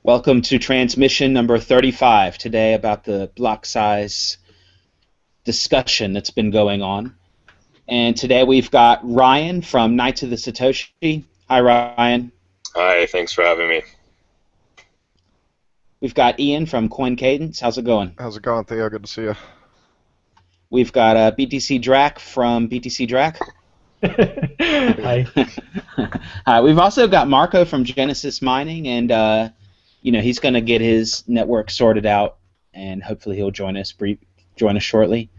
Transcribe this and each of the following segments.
Welcome to transmission number 35 today about the block size discussion that's been going on. And today we've got Ryan from Knights of the Satoshi. Hi, Ryan. Hi, thanks for having me. We've got Ian from Cadence. How's it going? How's it going, Theo? Good to see you. We've got BTCDrak from BTCDrak. Hi. Hi. We've also got Marco from Genesis Mining, and he's going to get his network sorted out, and hopefully he'll join us shortly.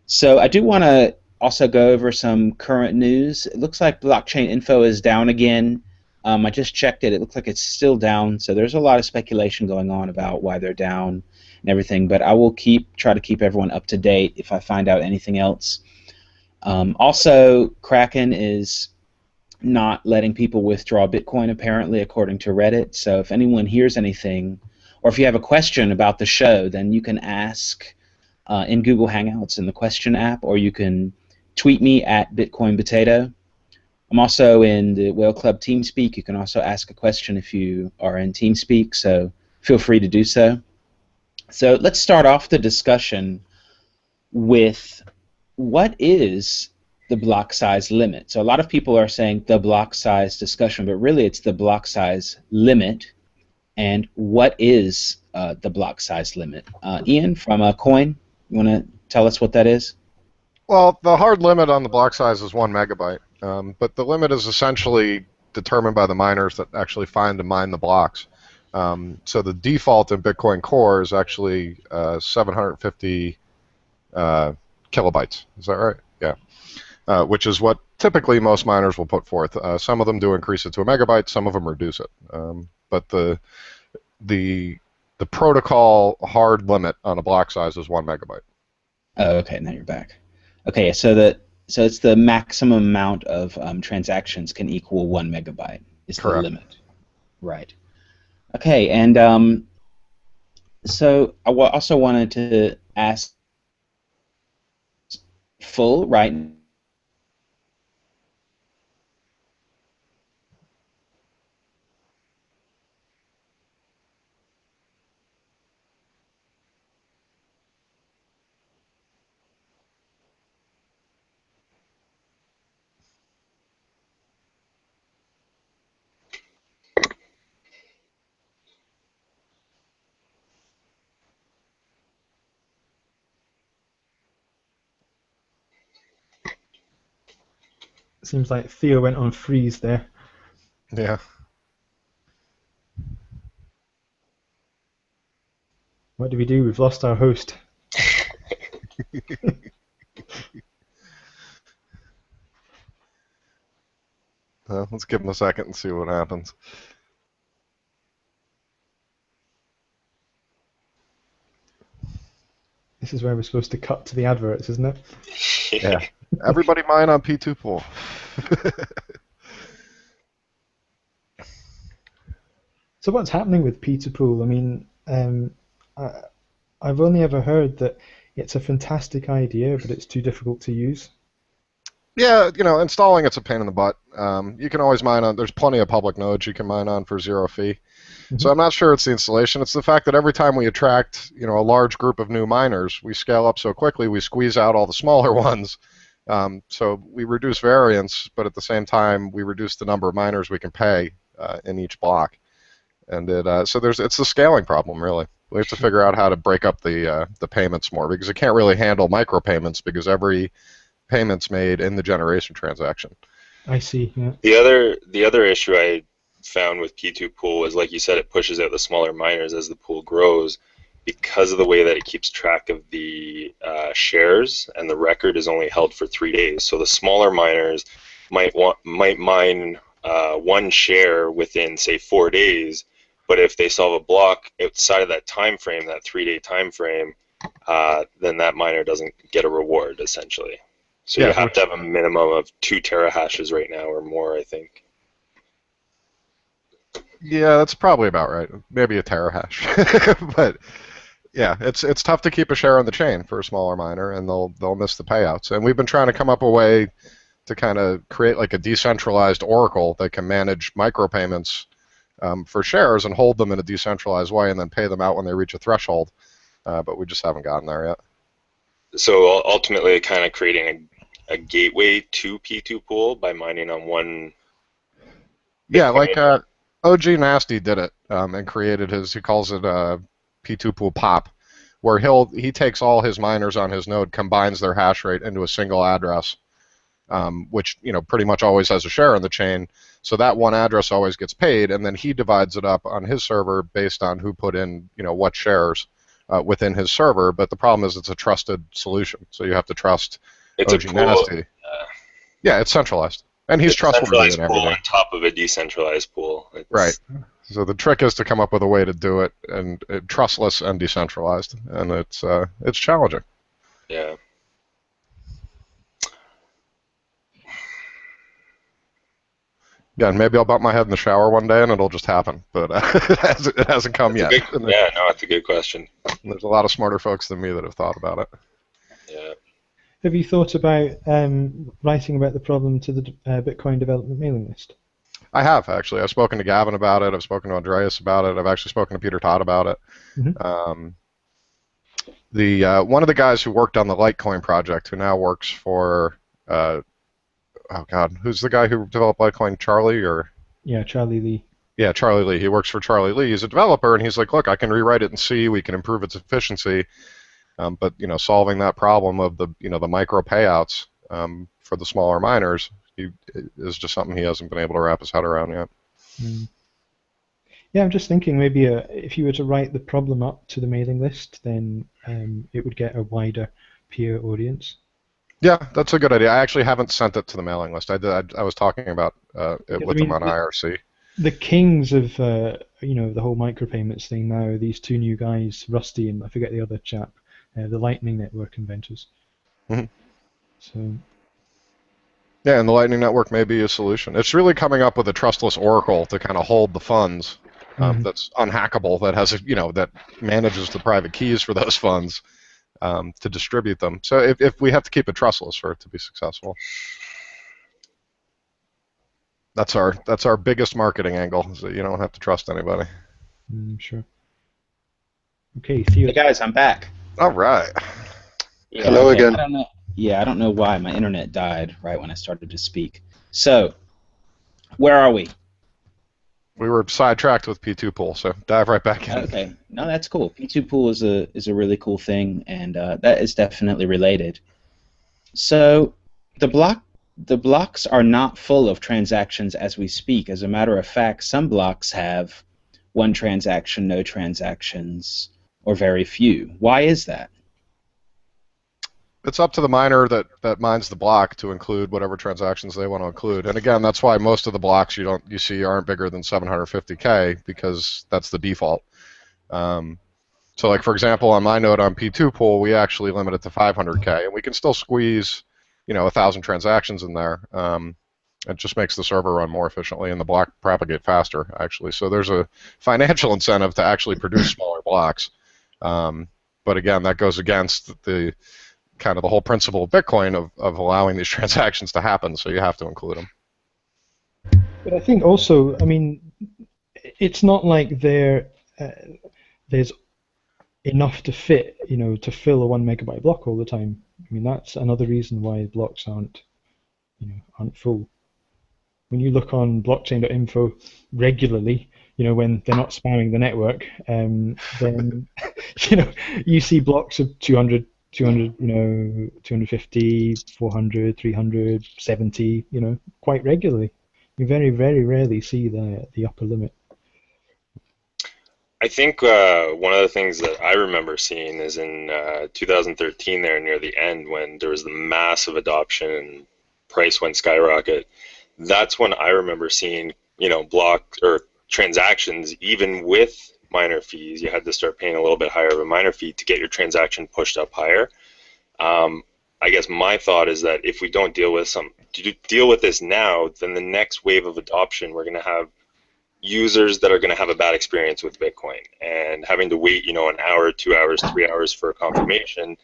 So I do want to also go over some current news. It looks like blockchain info is down again. I just checked it. It looks like it's still down, so there's a lot of speculation going on about why they're down and everything, but I will try to keep everyone up to date if I find out anything else. Also, Kraken is not letting people withdraw Bitcoin, apparently, according to Reddit. So if anyone hears anything, or if you have a question about the show, then you can ask in Google Hangouts in the question app, or you can tweet me at Bitcoin Potato. I'm also in the Whale Club TeamSpeak. You can also ask a question if you are in TeamSpeak, so feel free to do so. So let's start off the discussion with what is the block size limit. So a lot of people are saying the block size discussion, but really it's the block size limit. And what is the block size limit? Ian from Coin, you want to tell us what that is? Well, the hard limit on the block size is 1 megabyte, but the limit is essentially determined by the miners that actually find and mine the blocks. So the default in Bitcoin Core is actually 750 kilobytes. Is that right? Yeah. Which is what typically most miners will put forth. Some of them do increase it to a megabyte. Some of them reduce it. But the protocol hard limit on a block size is 1 megabyte. Oh, okay. Now you're back. Okay, so it's the maximum amount of transactions can equal 1 megabyte is Correct. The limit. Right. Okay, and so I also wanted to ask full right. Seems like Theo went on freeze there. Yeah. What do we do? We've lost our host. Let's give him a second and see what happens. This is where we're supposed to cut to the adverts, isn't it? Yeah. Everybody mine on P2 pool. So what's happening with P2Pool? I mean, I've only ever heard that it's a fantastic idea, but it's too difficult to use. Yeah, installing it's a pain in the butt. You can always mine on. There's plenty of public nodes you can mine on for zero fee. Mm-hmm. So I'm not sure it's the installation. It's the fact that every time we attract, a large group of new miners, we scale up so quickly, we squeeze out all the smaller ones. So we reduce variance, but at the same time, we reduce the number of miners we can pay in each block. And it's the scaling problem, really. We have to figure out how to break up the payments more, because it can't really handle micropayments, because every payment's made in the generation transaction. I see. Yeah. The other issue I found with P2 pool is, like you said, it pushes out the smaller miners as the pool grows, because of the way that it keeps track of the shares, and the record is only held for 3 days. So the smaller miners might mine 1 share within, say, 4 days. But if they solve a block outside of that time frame, that 3-day time frame, then that miner doesn't get a reward, essentially. So you have to have a minimum of 2 terahashes right now or more, I think. Yeah, that's probably about right. Maybe a terahash. But yeah, it's tough to keep a share on the chain for a smaller miner, and they'll miss the payouts. And we've been trying to come up a way to kind of create like a decentralized oracle that can manage micropayments for shares and hold them in a decentralized way and then pay them out when they reach a threshold. But we just haven't gotten there yet. So ultimately, kind of creating a gateway to P2 pool by mining on one. Yeah, like OG Nasty did it and created he calls it P2 pool pop, where he takes all his miners on his node, combines their hash rate into a single address, which pretty much always has a share in the chain. So that one address always gets paid, and then he divides it up on his server based on who put in what shares within his server. But the problem is it's a trusted solution, so you have to trust OG Nasty. Yeah, it's centralized. And he's trustworthy and everything. On top of a decentralized pool. Right. So the trick is to come up with a way to do it and trustless and decentralized, and it's challenging. Yeah. Yeah, and maybe I'll bump my head in the shower one day and it'll just happen, but it hasn't come yet. That's a good question. There's a lot of smarter folks than me that have thought about it. Yeah. Have you thought about writing about the problem to the Bitcoin development mailing list? I have, actually. I've spoken to Gavin about it. I've spoken to Andreas about it. I've actually spoken to Peter Todd about it. Mm-hmm. One of the guys who worked on the Litecoin project, who now works for, who's the guy who developed Litecoin? Charlie or? Yeah, Charlie Lee. Yeah, Charlie Lee. He works for Charlie Lee. He's a developer, and he's like, look, I can rewrite it in C. We can improve its efficiency. But solving that problem of the micro payouts for the smaller miners is just something he hasn't been able to wrap his head around yet. Mm. Yeah, I'm just thinking maybe if you were to write the problem up to the mailing list, then it would get a wider peer audience. Yeah, that's a good idea. I actually haven't sent it to the mailing list. I was talking about it with them on IRC. The kings of the whole micropayments thing now are these two new guys, Rusty and I forget the other chap. The Lightning Network inventors. Mm-hmm. So. Yeah, and the Lightning Network may be a solution. It's really coming up with a trustless oracle to kind of hold the funds that's unhackable, that has that manages the private keys for those funds to distribute them. So if we have to keep it trustless for it to be successful, that's our biggest marketing angle. So you don't have to trust anybody. Sure. Okay, Theo. Hey guys, I'm back. All right. Hello again. I don't know why my internet died right when I started to speak. So, where are we? We were sidetracked with P2 pool, so dive right back in. Okay, no, that's cool. P2 pool is a really cool thing, and that is definitely related. So, the blocks are not full of transactions as we speak. As a matter of fact, some blocks have one transaction, no transactions, or very few. Why is that? It's up to the miner that mines the block to include whatever transactions they want to include. And again, that's why most of the blocks you see aren't bigger than 750K, because that's the default. So like for example, on my node on P2 pool, we actually limit it to 500K, and we can still squeeze 1,000 transactions in there. It just makes the server run more efficiently and the block propagate faster, actually. So there's a financial incentive to actually produce smaller blocks. But again, that goes against the kind of the whole principle of Bitcoin of allowing these transactions to happen, so you have to include them. But I think also, I mean, it's not like there's enough to fit, to fill a 1 megabyte block all the time. I mean, that's another reason why blocks aren't full. When you look on blockchain.info regularly, when they're not spamming the network, then you see blocks of 200, 250, 400, 300, 70, quite regularly. You very, very rarely see the upper limit. I think one of the things that I remember seeing is in 2013 there near the end, when there was the massive adoption and price went skyrocket. That's when I remember seeing, block or transactions, even with minor fees. You had to start paying a little bit higher of a minor fee to get your transaction pushed up higher. I guess my thought is that if we don't deal with this now, then the next wave of adoption, we're going to have users that are going to have a bad experience with Bitcoin, and having to wait, an hour, 2 hours, 3 hours for a confirmation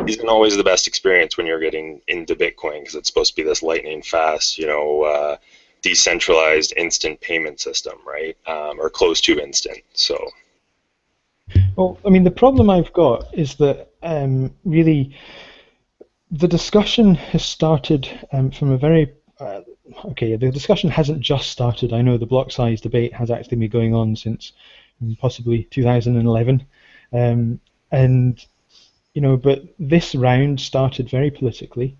isn't always the best experience when you're getting into Bitcoin, because it's supposed to be this lightning fast, decentralized instant payment system, right? Or close to instant. So. Well, I mean, the problem I've got is that really the discussion has started from a very okay. The discussion hasn't just started. I know the block size debate has actually been going on since possibly 2011, and but this round started very politically,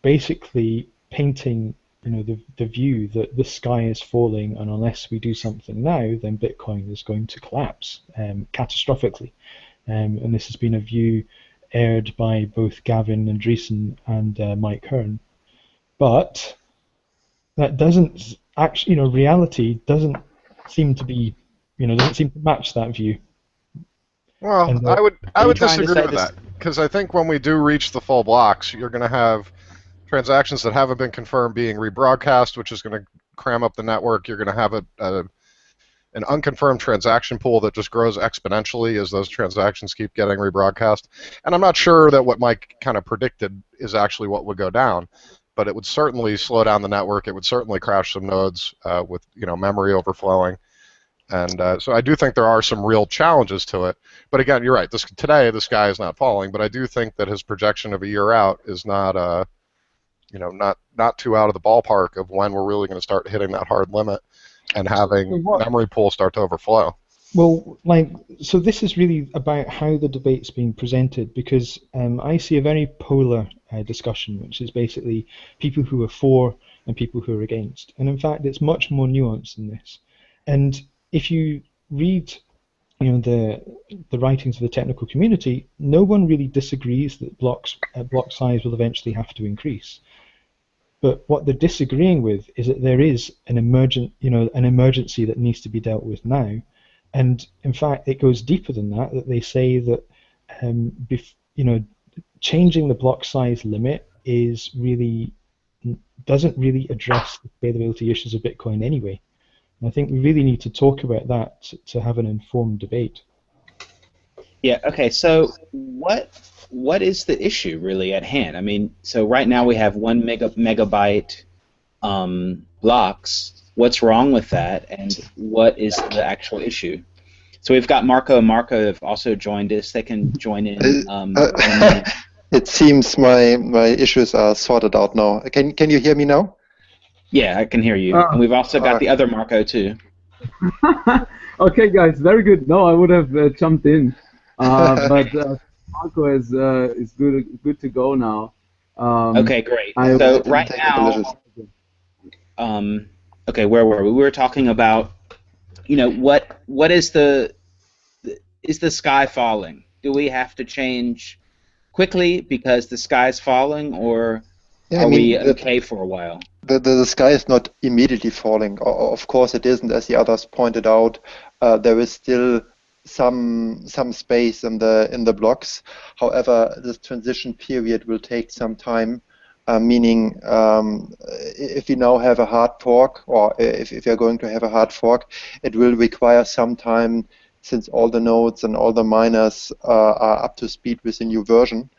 basically painting the view that the sky is falling, and unless we do something now, then Bitcoin is going to collapse catastrophically. And this has been a view aired by both Gavin Andreessen and Mike Hearn. But that doesn't actually, reality doesn't seem to be, doesn't seem to match that view. Well, I would disagree with that, because I think when we do reach the full blocks, you're going to have transactions that haven't been confirmed being rebroadcast, which is going to cram up the network. You're going to have an unconfirmed transaction pool that just grows exponentially as those transactions keep getting rebroadcast. And I'm not sure that what Mike kind of predicted is actually what would go down, but it would certainly slow down the network. It would certainly crash some nodes with memory overflowing. And so I do think there are some real challenges to it. But again, you're right. Today, the sky is not falling. But I do think that his projection of a year out is not, not too out of the ballpark of when we're really going to start hitting that hard limit and having memory pools start to overflow. Well, so this is really about how the debate's being presented, because I see a very polar discussion, which is basically people who are for and people who are against. And in fact, it's much more nuanced than this. And if you read the writings of the technical community, no one really disagrees that block size will eventually have to increase. But what they're disagreeing with is that there is an emergency that needs to be dealt with now. And in fact, it goes deeper than that. That they say that changing the block size limit doesn't really address the scalability issues of Bitcoin anyway. And I think we really need to talk about that to have an informed debate. Yeah. Okay. So what is the issue really at hand? I mean, so right now we have 1 megabyte blocks. What's wrong with that, and what is the actual issue? So we've got Marco and Marco have also joined us. They can join in. It seems my issues are sorted out now. Can you hear me now? Yeah, I can hear you. And we've also got the other Marco too. Okay, guys, very good. No, I would have jumped in, but Marco is good to go now. Okay, great. So right now, okay, where were we? We were talking about, what is the sky falling? Do we have to change quickly because the sky's falling, or are we okay for a while? The sky is not immediately falling. Of course, it isn't, as the others pointed out. There is still some space in the blocks. However, this transition period will take some time. Meaning, if we now have a hard fork, or if you're going to have a hard fork, it will require some time, since all the nodes and all the miners are up to speed with the new version.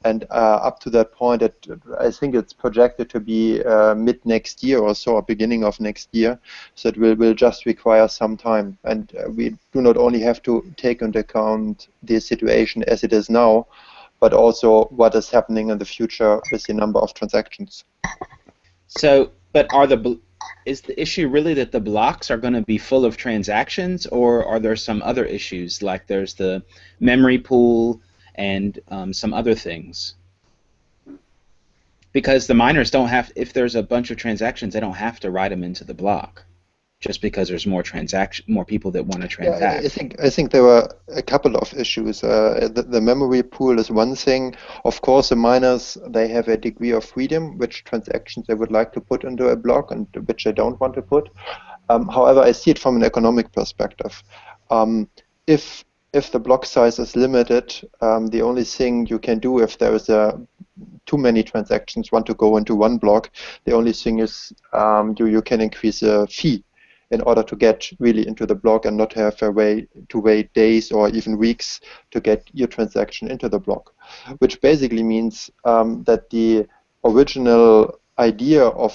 And up to that point, I think it's projected to be mid next year or so, or beginning of next year. So it will just require some time. And we do not only have to take into account the situation as it is now, but also what is happening in the future with the number of transactions. So, but is the issue really that the blocks are going to be full of transactions, or are there some other issues, like there's the memory pool and some other things? Because the miners don't have, if there's a bunch of transactions, they don't have to write them into the block, just because there's more people that want to transact. Yeah, I think there were a couple of issues. The memory pool is one thing. Of course, the miners, they have a degree of freedom, which transactions they would like to put into a block and which they don't want to put. However, I see it from an economic perspective. If the block size is limited, the only thing you can do if there is too many transactions want to go into one block, the only thing is you can increase the fee in order to get really into the block and not have to wait days or even weeks to get your transaction into the block, which basically means that the original idea of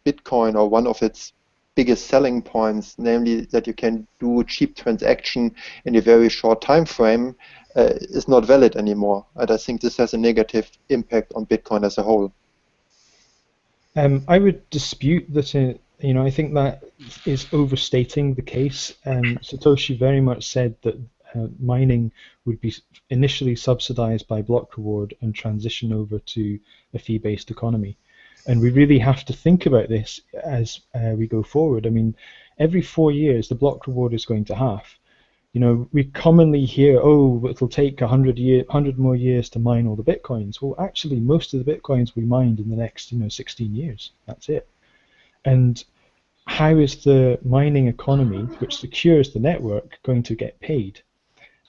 Bitcoin, or one of its biggest selling points, namely that you can do cheap transaction in a very short time frame, is not valid anymore. And I think this has a negative impact on Bitcoin as a whole. I would dispute that. I think that is overstating the case. Satoshi very much said that mining would be initially subsidized by block reward and transition over to a fee-based economy. And we really have to think about this as we go forward. I mean, every 4 years, the block reward is going to halve. We commonly hear, oh, it'll take 100 more years to mine all the Bitcoins. Well, actually, most of the Bitcoins we mined in the next, 16 years. That's it. And how is the mining economy, which secures the network, going to get paid?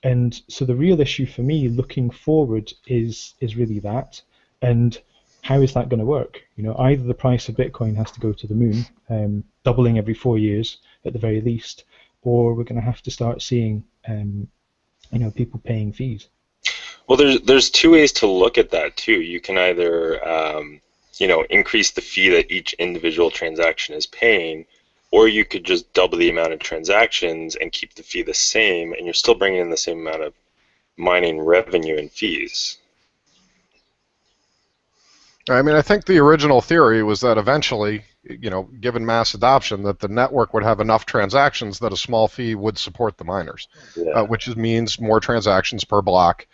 And so the real issue for me looking forward is really that. And how is that going to work? Either the price of Bitcoin has to go to the moon, doubling every 4 years at the very least, or we're going to have to start seeing, people paying fees. Well, there's two ways to look at that too. You can either, increase the fee that each individual transaction is paying, or you could just double the amount of transactions and keep the fee the same, and you're still bringing in the same amount of mining revenue and fees. I mean, I think the original theory was that eventually, given mass adoption, that the network would have enough transactions that a small fee would support the miners, which means more transactions per block,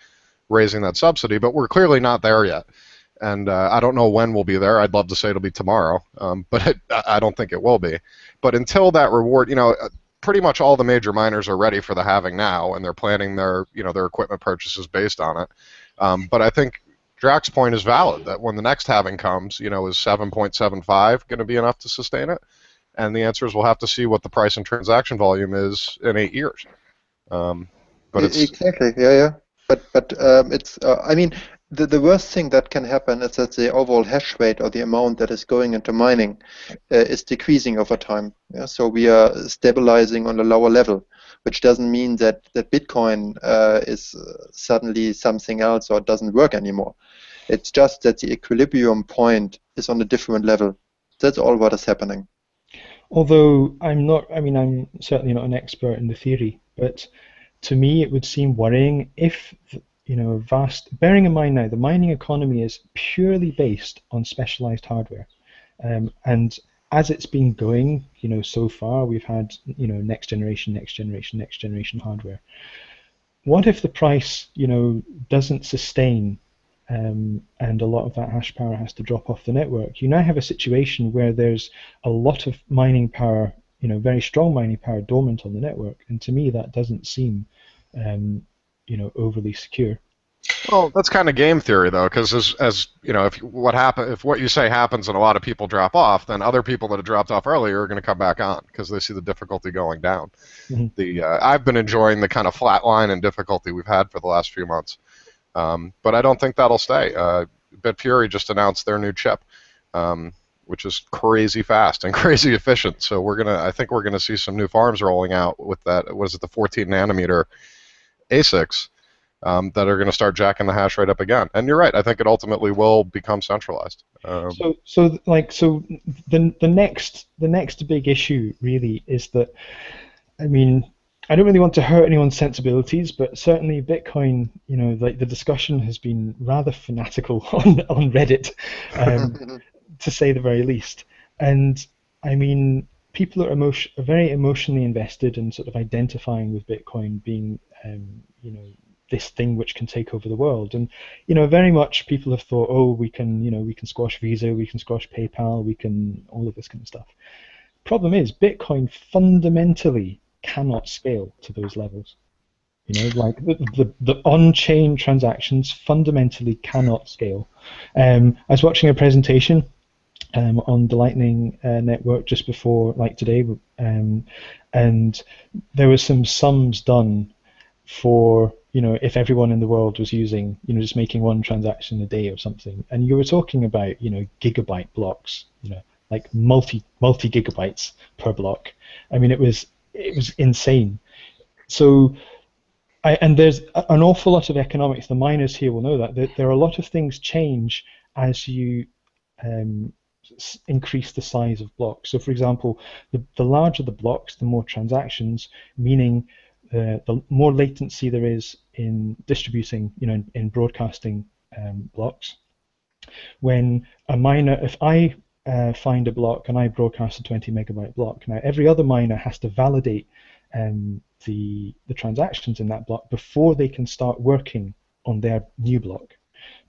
raising that subsidy. But we're clearly not there yet. And I don't know when we'll be there. I'd love to say it'll be tomorrow, but I don't think it will be. But until that reward, pretty much all the major miners are ready for the halving now, and they're planning their equipment purchases based on it. But I think Drak's point is valid, that when the next halving comes, is 7.75 going to be enough to sustain it? And the answer is we'll have to see what the price and transaction volume is in 8 years. But it's exactly, yeah. But it's I mean, the worst thing that can happen is that the overall hash rate, or the amount that is going into mining, is decreasing over time. Yeah? So we are stabilizing on a lower level, which doesn't mean that Bitcoin is suddenly something else or doesn't work anymore. It's just that the equilibrium point is on a different level. That's all what is happening. Although I'm certainly not an expert in the theory, but to me it would seem worrying if, bearing in mind now, the mining economy is purely based on specialized hardware. And as it's been going, so far we've had, next generation hardware. What if the price, doesn't sustain, and a lot of that hash power has to drop off the network? You now have a situation where there's a lot of mining power, very strong mining power dormant on the network, and to me that doesn't seem, overly secure. Well, that's kind of game theory, though, because if what you say happens and a lot of people drop off, then other people that have dropped off earlier are going to come back on because they see the difficulty going down. Mm-hmm. I've been enjoying the kind of flat line and difficulty we've had for the last few months, but I don't think that'll stay. BitFury just announced their new chip, which is crazy fast and crazy efficient. So I think we're gonna see some new farms rolling out with that. What is it, the 14 nanometer ASICs? That are going to start jacking the hash rate up again. And you're right. I think it ultimately will become centralized. So the next big issue really is that, I mean, I don't really want to hurt anyone's sensibilities, but certainly Bitcoin, the discussion has been rather fanatical on Reddit, to say the very least. And I mean, people are very emotionally invested in sort of identifying with Bitcoin being, this thing which can take over the world. And very much people have thought, oh, we can squash Visa, we can squash PayPal, we can all of this kind of stuff. Problem is, Bitcoin fundamentally cannot scale to those levels. Like the on-chain transactions fundamentally cannot scale. I was watching a presentation on the Lightning network just before, like today, and there were some sums done for, if everyone in the world was using, just making one transaction a day or something, and you were talking about, gigabyte blocks, like multi gigabytes per block. I mean, it was insane. So, and there's an awful lot of economics. The miners here will know that there are a lot of things change as you increase the size of blocks. So, for example, the larger the blocks, the more transactions, meaning the more latency there is in distributing, in broadcasting blocks. When a miner, if I find a block and I broadcast a 20 megabyte block, now every other miner has to validate the transactions in that block before they can start working on their new block.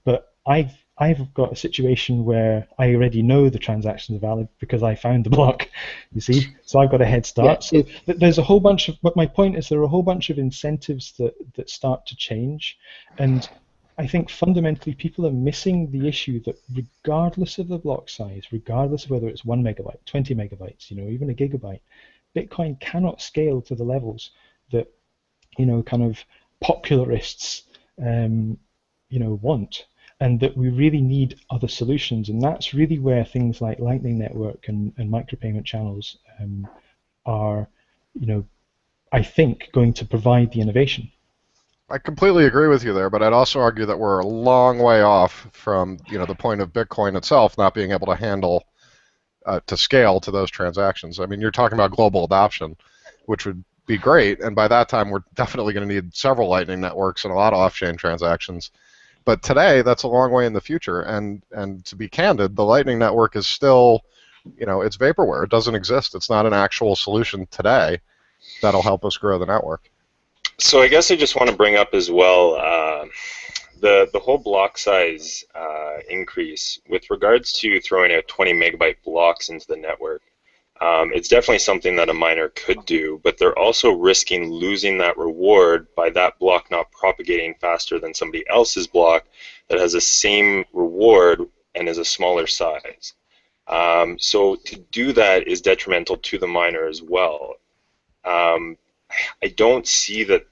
But I've got a situation where I already know the transactions are valid because I found the block, you see, so I've got a head start. Yeah. So there's a whole bunch of, but my point is there are a whole bunch of incentives that start to change, and I think fundamentally people are missing the issue that regardless of the block size, regardless of whether it's 1 megabyte, 20 megabytes, even a gigabyte, Bitcoin cannot scale to the levels that, kind of popularists, want, and that we really need other solutions. And that's really where things like Lightning Network and micropayment channels are, I think, going to provide the innovation. I completely agree with you there, but I'd also argue that we're a long way off from the point of Bitcoin itself not being able to handle to scale to those transactions. I mean, you're talking about global adoption, which would be great, and by that time we're definitely going to need several Lightning networks and a lot of off-chain transactions. But today, that's a long way in the future, and to be candid, the Lightning Network is still, it's vaporware. It doesn't exist. It's not an actual solution today that'll help us grow the network. So I guess I just want to bring up as well the whole block size increase with regards to throwing out 20 megabyte blocks into the network. It's definitely something that a miner could do, but they're also risking losing that reward by that block not propagating faster than somebody else's block that has the same reward and is a smaller size. So to do that is detrimental to the miner as well. I don't see that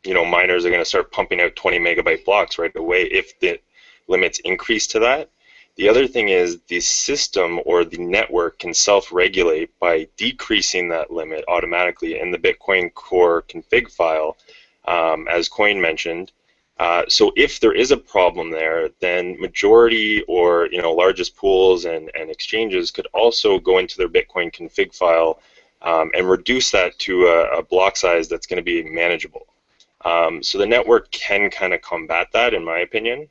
miners are going to start pumping out 20 megabyte blocks right away if the limits increase to that. The other thing is the system or the network can self-regulate by decreasing that limit automatically in the Bitcoin core config file, as Coin mentioned. So if there is a problem there, then majority or largest pools and exchanges could also go into their Bitcoin config file and reduce that to a block size that's going to be manageable. So the network can kind of combat that, in my opinion.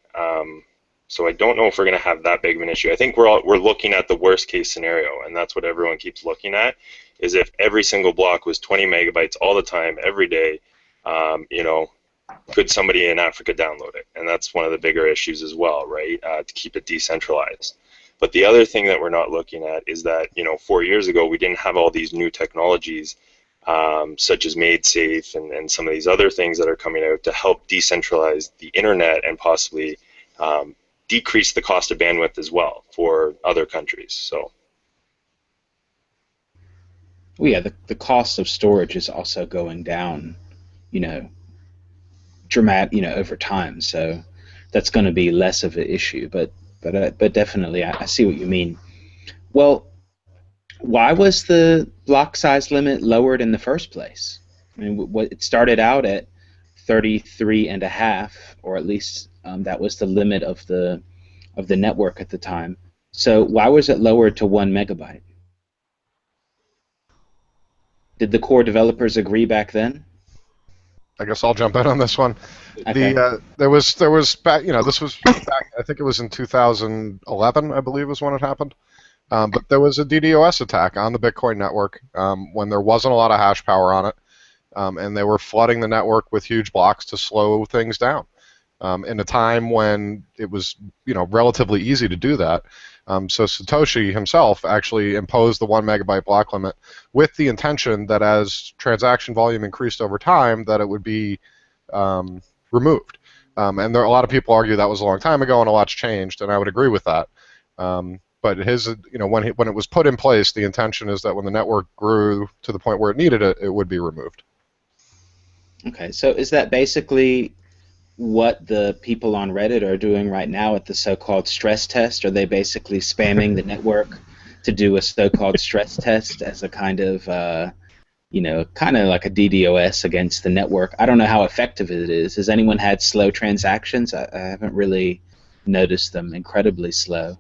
So I don't know if we're going to have that big of an issue. I think we're looking at the worst case scenario, and that's what everyone keeps looking at, is if every single block was 20 megabytes all the time, every day, could somebody in Africa download it? And that's one of the bigger issues as well, right, to keep it decentralized. But the other thing that we're not looking at is that, 4 years ago, we didn't have all these new technologies such as MadeSafe and some of these other things that are coming out to help decentralize the internet and possibly decrease the cost of bandwidth as well for other countries. So, well, yeah, the cost of storage is also going down, over time. So that's going to be less of an issue. But definitely, I see what you mean. Well, why was the block size limit lowered in the first place? I mean, it started out at 33.5, or at least that was the limit of the network at the time. So why was it lowered to 1 megabyte? Did the core developers agree back then? I guess I'll jump in on this one. Okay. There was back, this was back, I think it was in 2011, I believe was when it happened. But there was a DDoS attack on the Bitcoin network when there wasn't a lot of hash power on it, and they were flooding the network with huge blocks to slow things down. In a time when it was, relatively easy to do that. So Satoshi himself actually imposed the 1 megabyte block limit with the intention that as transaction volume increased over time, that it would be removed. And a lot of people argue that was a long time ago and a lot's changed, and I would agree with that. But his, when it was put in place, the intention is that when the network grew to the point where it needed it, it would be removed. Okay, so is that basically what the people on Reddit are doing right now at the so-called stress test? Are they basically spamming the network to do a so-called stress test as a kind of, kind of like a DDoS against the network? I don't know how effective it is. Has anyone had slow transactions? I haven't really noticed them incredibly slow.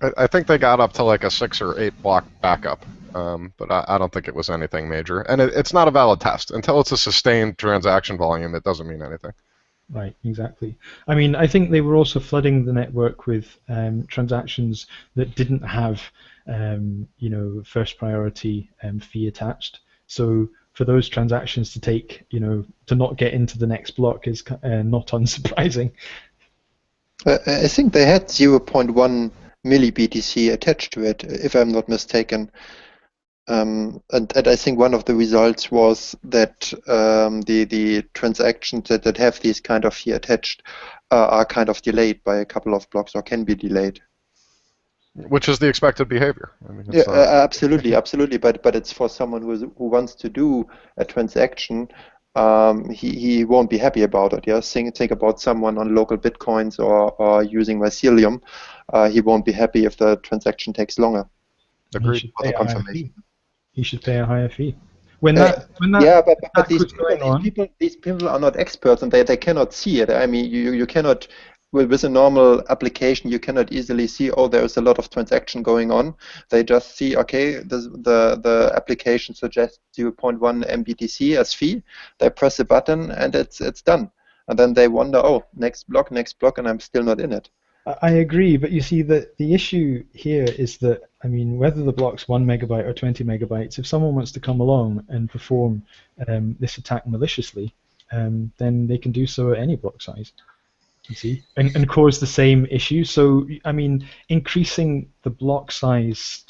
I think they got up to like a 6 or 8 block backup, but I don't think it was anything major. And it's not a valid test. Until it's a sustained transaction volume, it doesn't mean anything. Right, exactly. I mean, I think they were also flooding the network with transactions that didn't have, first priority fee attached. So for those transactions to take, to not get into the next block is not unsurprising. I think they had 0.1 milli BTC attached to it, if I'm not mistaken. And I think one of the results was that the transactions that have these kind of fee attached are kind of delayed by a couple of blocks, or can be delayed. Which is the expected behavior. I mean, Yeah, absolutely. But it's for someone who wants to do a transaction. He won't be happy about it. Yeah, think about someone on local bitcoins or using Mycelium. He won't be happy if the transaction takes longer. Agreed. He should pay a higher fee. But these people are not experts, and they cannot see it. I mean, you cannot, with a normal application, you cannot easily see, oh, there's a lot of transaction going on. They just see, okay, the application suggests 0.1 MBTC as fee. They press a button and it's done. And then they wonder, oh, next block, and I'm still not in it. I agree, but you see that the issue here is that, I mean, whether the block's 1 megabyte or 20 megabytes, if someone wants to come along and perform this attack maliciously, then they can do so at any block size, you see, and cause the same issue. So, I mean, increasing the block size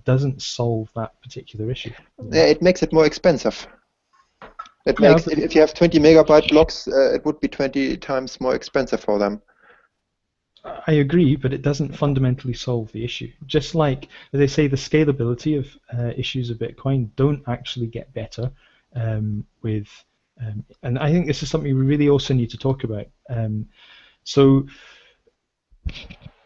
doesn't solve that particular issue. Yeah, it makes it more expensive. It makes, if you have 20 megabyte blocks, it would be 20 times more expensive for them. I agree, but it doesn't fundamentally solve the issue. Just like they say, the scalability of issues of Bitcoin don't actually get better with, and I think this is something we really also need to talk about. So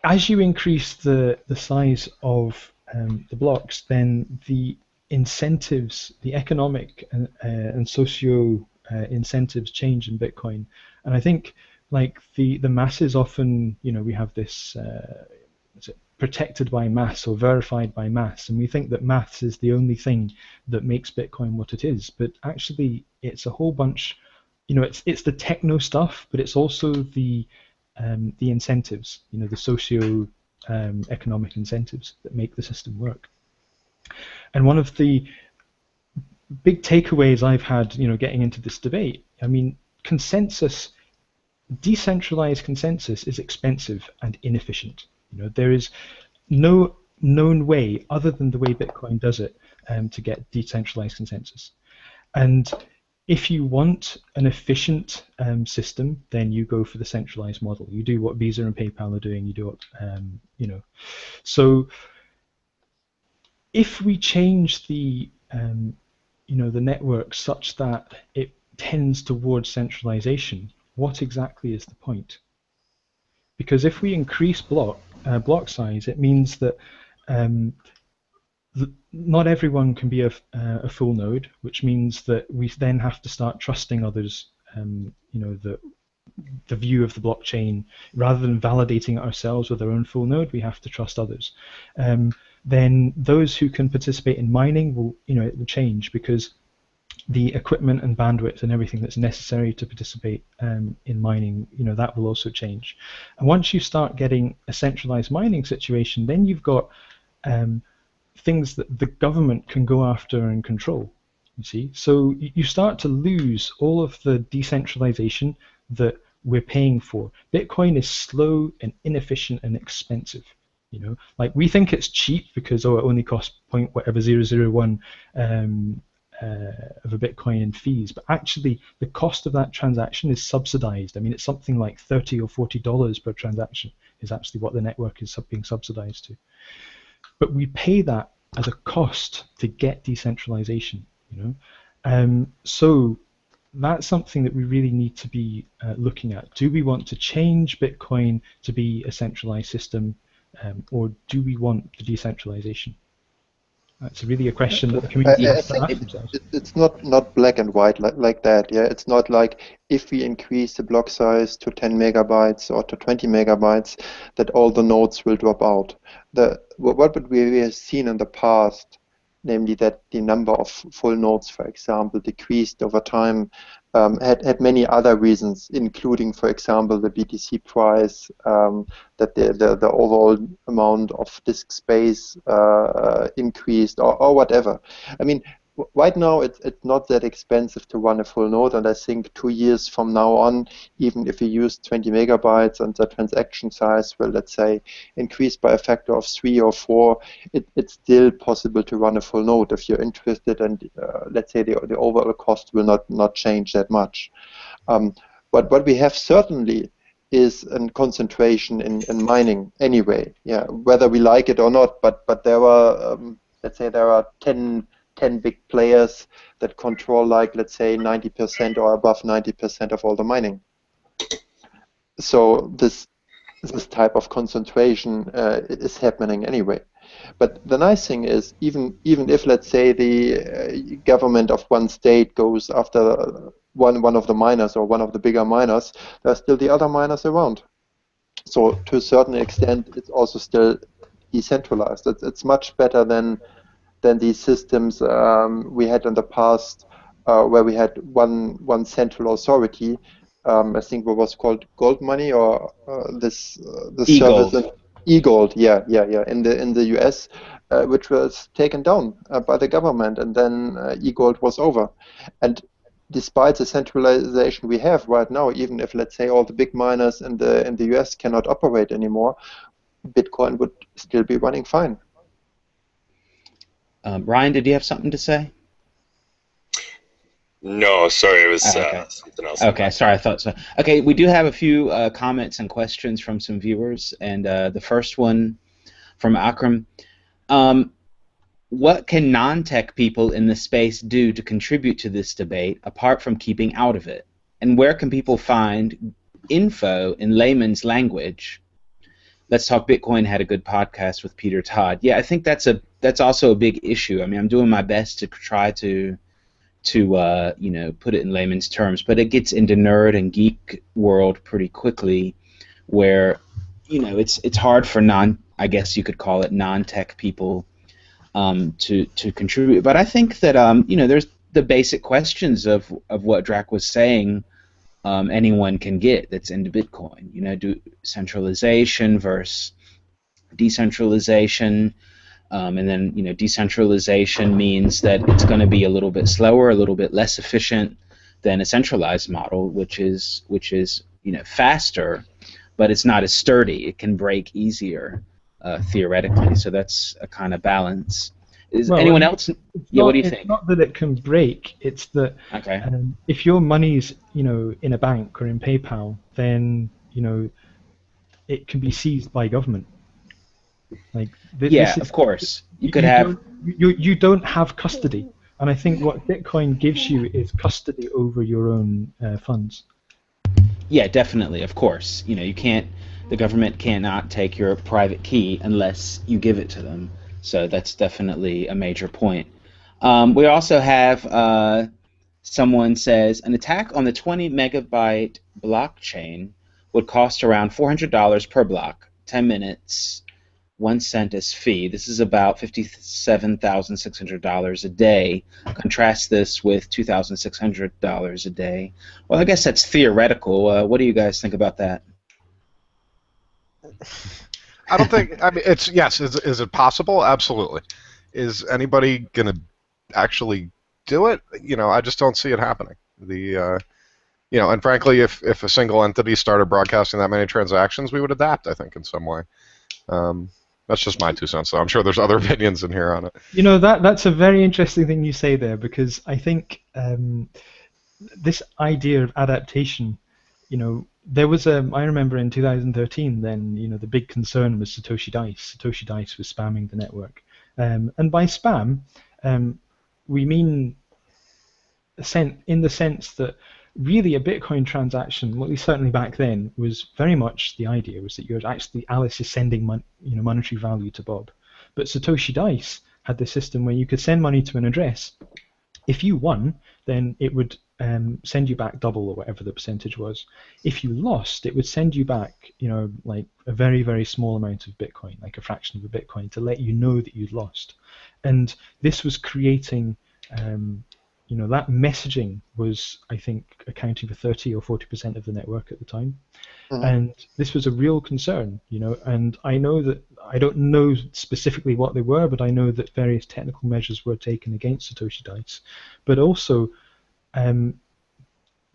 as you increase the size of the blocks, then the incentives, the economic and socio incentives change in Bitcoin, and I think, like the masses often, we have this protected by mass or verified by mass, and we think that maths is the only thing that makes Bitcoin what it is. But actually, it's a whole bunch. It's the techno stuff, but it's also the incentives. The socio economic incentives that make the system work. And one of the big takeaways I've had, getting into this debate, I mean, decentralized consensus is expensive and inefficient. There is no known way other than the way Bitcoin does it to get decentralized consensus. And if you want an efficient system, then you go for the centralized model. You do what Visa and PayPal are doing. You do what So if we change the the network such that it tends towards centralization, what exactly is the point? Because if we increase block size, it means that not everyone can be a full node, which means that we then have to start trusting others. The view of the blockchain, rather than validating it ourselves with our own full node, we have to trust others. Then those who can participate in mining will, it will change, because the equipment and bandwidth and everything that's necessary to participate in mining, that will also change. And once you start getting a centralized mining situation, then you've got things that the government can go after and control, you see. So you start to lose all of the decentralization that we're paying for. Bitcoin is slow and inefficient and expensive. Like, we think it's cheap because, it only costs 0.001 of a Bitcoin in fees, but actually the cost of that transaction is subsidized. I mean, it's something like $30 or $40 per transaction is actually what the network is being subsidized to. But we pay that as a cost to get decentralization, So that's something that we really need to be looking at. Do we want to change Bitcoin to be a centralized system, or do we want the decentralization? That's really a question that the community I has to think ask themselves. it's not black and white like that. Yeah, it's not like if we increase the block size to 10 megabytes or to 20 megabytes, that all the nodes will drop out. What we have seen in the past, namely that the number of full nodes, for example, decreased over time, had many other reasons, including, for example, the BTC price, that the overall amount of disk space increased, or whatever. I mean, right now it's not that expensive to run a full node, and I think 2 years from now on, even if you use 20 megabytes and the transaction size will, let's say, increase by a factor of 3 or 4, it's still possible to run a full node if you're interested, and let's say the overall cost will not change that much. But what we have certainly is a concentration in mining anyway, yeah, whether we like it or not, but there are, let's say there are 10 big players that control, like, let's say 90% or above 90% of all the mining. So this type of concentration is happening anyway. But the nice thing is, even if, let's say, the government of one state goes after one of the miners or one of the bigger miners, there are still the other miners around. So to a certain extent, it's also still decentralized. It's much better than these systems we had in the past, where we had one central authority. I think what was called gold money, or this service, e-gold, yeah, in the US, which was taken down by the government, and then e-gold was over. And despite the centralization we have right now, even if, let's say, all the big miners in the US cannot operate anymore, Bitcoin would still be running fine. Ryan, did you have something to say? No, sorry, it was okay. Something else. Okay, sorry, I thought so. Okay, we do have a few comments and questions from some viewers, and the first one from Akram. What can non-tech people in the space do to contribute to this debate apart from keeping out of it? And where can people find info in layman's language? Let's Talk Bitcoin had a good podcast with Peter Todd. Yeah, I think that's also a big issue. I mean, I'm doing my best to try to you know, put it in layman's terms, but it gets into nerd and geek world pretty quickly, where, you know, it's hard for I guess you could call it non-tech people to contribute. But I think that you know, there's the basic questions of what Drak was saying. Anyone can get that's into Bitcoin. You know, do centralization versus decentralization, and then, you know, decentralization means that it's going to be a little bit slower, a little bit less efficient than a centralized model, which is you know, faster, but it's not as sturdy. It can break easier theoretically. So that's a kind of balance. Is anyone else? Yeah, what do you think? It's not that it can break. It's that if your money's, you know, in a bank or in PayPal, then, you know, it can be seized by government. Like of course. You don't have custody, and I think what Bitcoin gives you is custody over your own funds. Yeah, definitely. Of course, you know, the government cannot take your private key unless you give it to them. So that's definitely a major point. We also have someone says an attack on the 20 megabyte blockchain would cost around $400 per block, 10 minutes, 1 cent as fee. This is about $57,600 a day. Contrast this with $2,600 a day. Well, I guess that's theoretical. What do you guys think about that? I don't think. I mean, it's yes. Is it possible? Absolutely. Is anybody going to actually do it? You know, I just don't see it happening. You know, and frankly, if a single entity started broadcasting that many transactions, we would adapt, I think, in some way. That's just my 2 cents, though. I'm sure there's other opinions in here on it. You know, that's a very interesting thing you say there, because I think this idea of adaptation, you know, there was I remember in 2013, then, you know, the big concern was Satoshi Dice. Satoshi Dice was spamming the network. And by spam, we mean in the sense that really a Bitcoin transaction, well, at least certainly back then, was very much the idea was that Alice is sending monetary value to Bob. But Satoshi Dice had this system where you could send money to an address. If you won, then it would send you back double or whatever the percentage was. If you lost, it would send you back, like a very, very small amount of Bitcoin, like a fraction of a Bitcoin, to let you know that you'd lost. And this was creating, that messaging was, I think, accounting for 30 or 40% of the network at the time. And this was a real concern, and I know that, I don't know specifically what they were, but I know that various technical measures were taken against Satoshi Dice. But also, the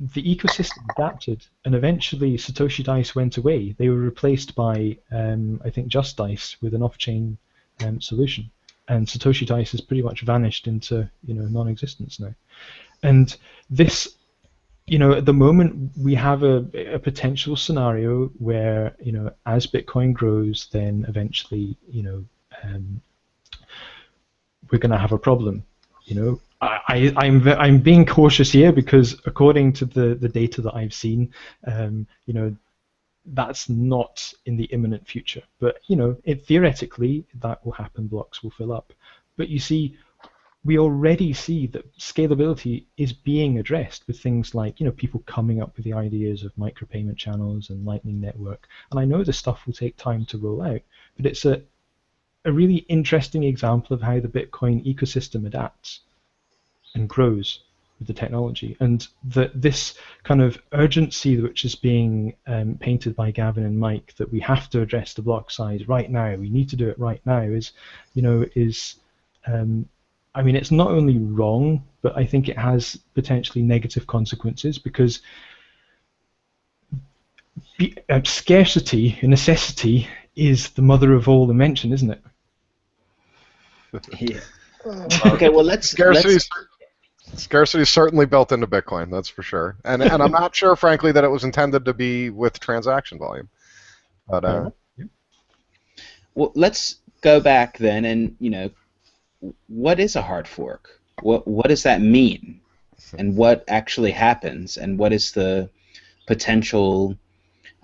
ecosystem adapted, and eventually Satoshi Dice went away. They were replaced by, I think, Just Dice with an off-chain solution. And Satoshi Dice has pretty much vanished into, non-existence now. And this, at the moment we have a potential scenario where, as Bitcoin grows, then eventually, we're going to have a problem. I'm being cautious here because according to the data that I've seen, that's not in the imminent future. But theoretically that will happen. Blocks will fill up. But you see, we already see that scalability is being addressed with things like, people coming up with the ideas of micropayment channels and Lightning Network. And I know this stuff will take time to roll out, but it's a really interesting example of how the Bitcoin ecosystem adapts and grows with the technology. And this kind of urgency which is being painted by Gavin and Mike, that we have to address the block size right now, we need to do it right now, is it's not only wrong, but I think it has potentially negative consequences, because scarcity, necessity, is the mother of all invention, isn't it? Yeah. Okay, well, Scarcity is certainly built into Bitcoin, that's for sure. And I'm not sure, frankly, that it was intended to be with transaction volume. But yeah. Well, let's go back then, and what is a hard fork? What does that mean? And what actually happens? And what is the potential?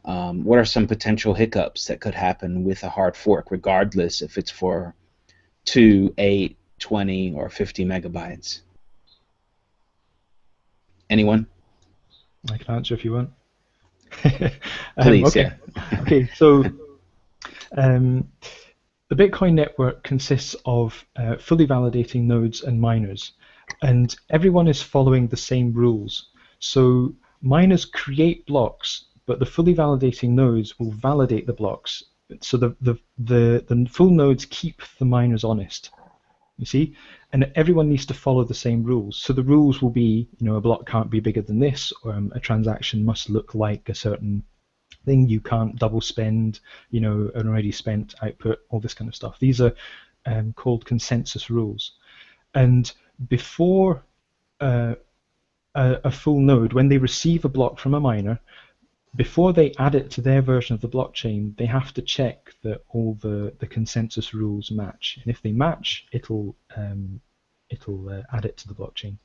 What are some potential hiccups that could happen with a hard fork, regardless if it's for 2, 8, 20, or 50 megabytes? Anyone? I can answer if you want. Please, okay. yeah. Okay, so the Bitcoin network consists of fully validating nodes and miners, and everyone is following the same rules. So miners create blocks, but the fully validating nodes will validate the blocks. So the full nodes keep the miners honest. You see, and everyone needs to follow the same rules. So the rules will be, a block can't be bigger than this, or a transaction must look like a certain thing. You can't double spend, an already spent output, all this kind of stuff. These are called consensus rules. And before a full node, when they receive a block from a miner, before they add it to their version of the blockchain, they have to check that all the consensus rules match. And if they match, it'll add it to the blockchain.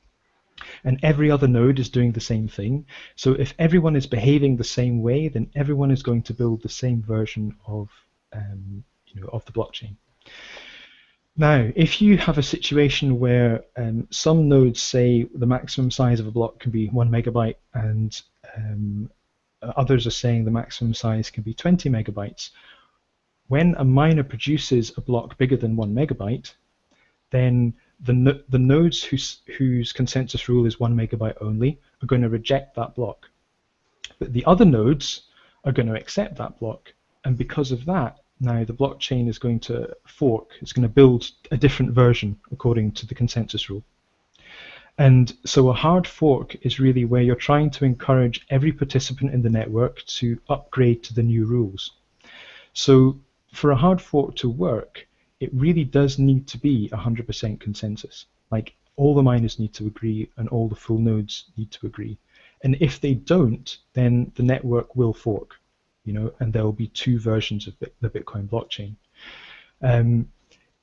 And every other node is doing the same thing. So if everyone is behaving the same way, then everyone is going to build the same version of the blockchain. Now, if you have a situation where some nodes say the maximum size of a block can be 1 megabyte, and others are saying the maximum size can be 20 megabytes, when a miner produces a block bigger than 1 megabyte, then the nodes whose consensus rule is 1 megabyte only are going to reject that block. But the other nodes are going to accept that block, and because of that, now the blockchain is going to fork. It's going to build a different version according to the consensus rule. And so a hard fork is really where you're trying to encourage every participant in the network to upgrade to the new rules. So for a hard fork to work, it really does need to be 100% consensus. Like, all the miners need to agree and all the full nodes need to agree. And if they don't, then the network will fork, and there will be 2 versions of the Bitcoin blockchain.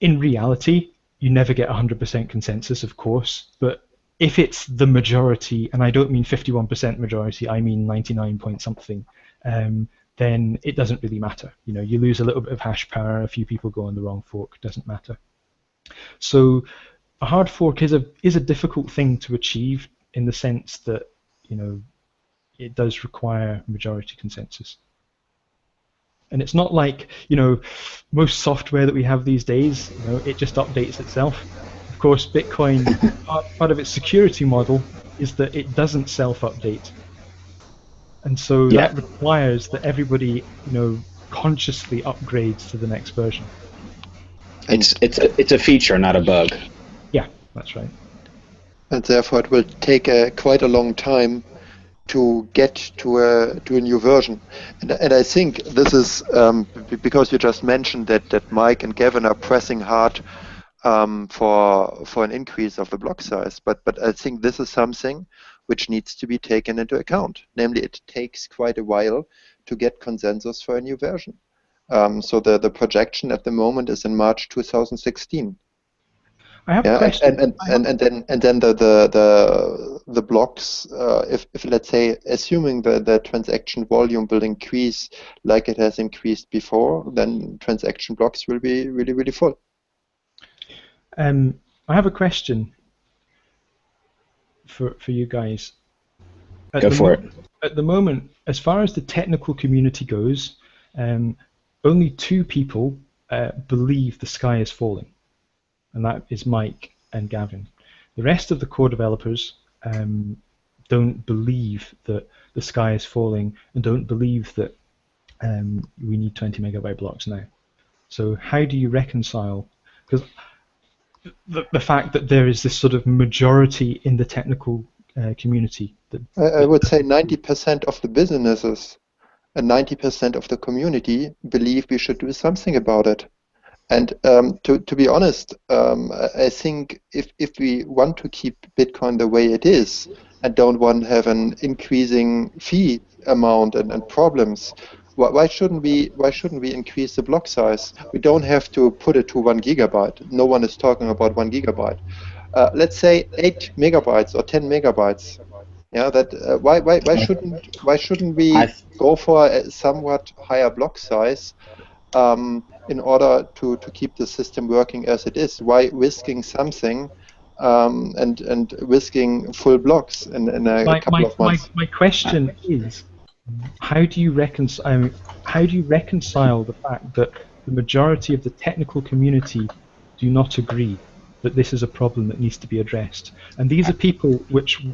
In reality, you never get 100% consensus, of course, but if it's the majority, and I don't mean 51% majority, I mean 99 point something, then it doesn't really matter. You lose a little bit of hash power, a few people go on the wrong fork, doesn't matter. So a hard fork is a difficult thing to achieve in the sense that, you know, it does require majority consensus. And it's not like, you know, most software that we have these days, you know, it just updates itself. Of course, Bitcoin, part of its security model is that it doesn't self-update. And so that requires that everybody, you know, consciously upgrades to the next version. It's a feature, not a bug. Yeah, that's right. And therefore it will take quite a long time to get to a new version. And I think this is because you just mentioned that Mike and Gavin are pressing hard for an increase of the block size. But I think this is something which needs to be taken into account. Namely, it takes quite a while to get consensus for a new version. So the projection at the moment is in March 2016. I have a question. And then the blocks, if let's say, assuming the transaction volume will increase like it has increased before, then transaction blocks will be really, really full. I have a question for you guys. Go for it. At the moment, as far as the technical community goes, only 2 people believe the sky is falling, and that is Mike and Gavin. The rest of the core developers don't believe that the sky is falling and don't believe that we need 20 megabyte blocks now. So how do you reconcile, because the fact that there is this sort of majority in the technical community? I would say 90% of the businesses and 90% of the community believe we should do something about it. And to be honest, I think if we want to keep Bitcoin the way it is and don't want to have an increasing fee amount and problems, why shouldn't we increase the block size? We don't have to put it to 1 gigabyte. No one is talking about 1 gigabyte. Let's say 8 megabytes or 10 megabytes. Yeah, that why shouldn't we go for a somewhat higher block size in order to keep the system working as it is? Why risking something and risking full blocks in a couple of months? My question is, how do you reconcile the fact that the majority of the technical community do not agree that this is a problem that needs to be addressed? And these are people which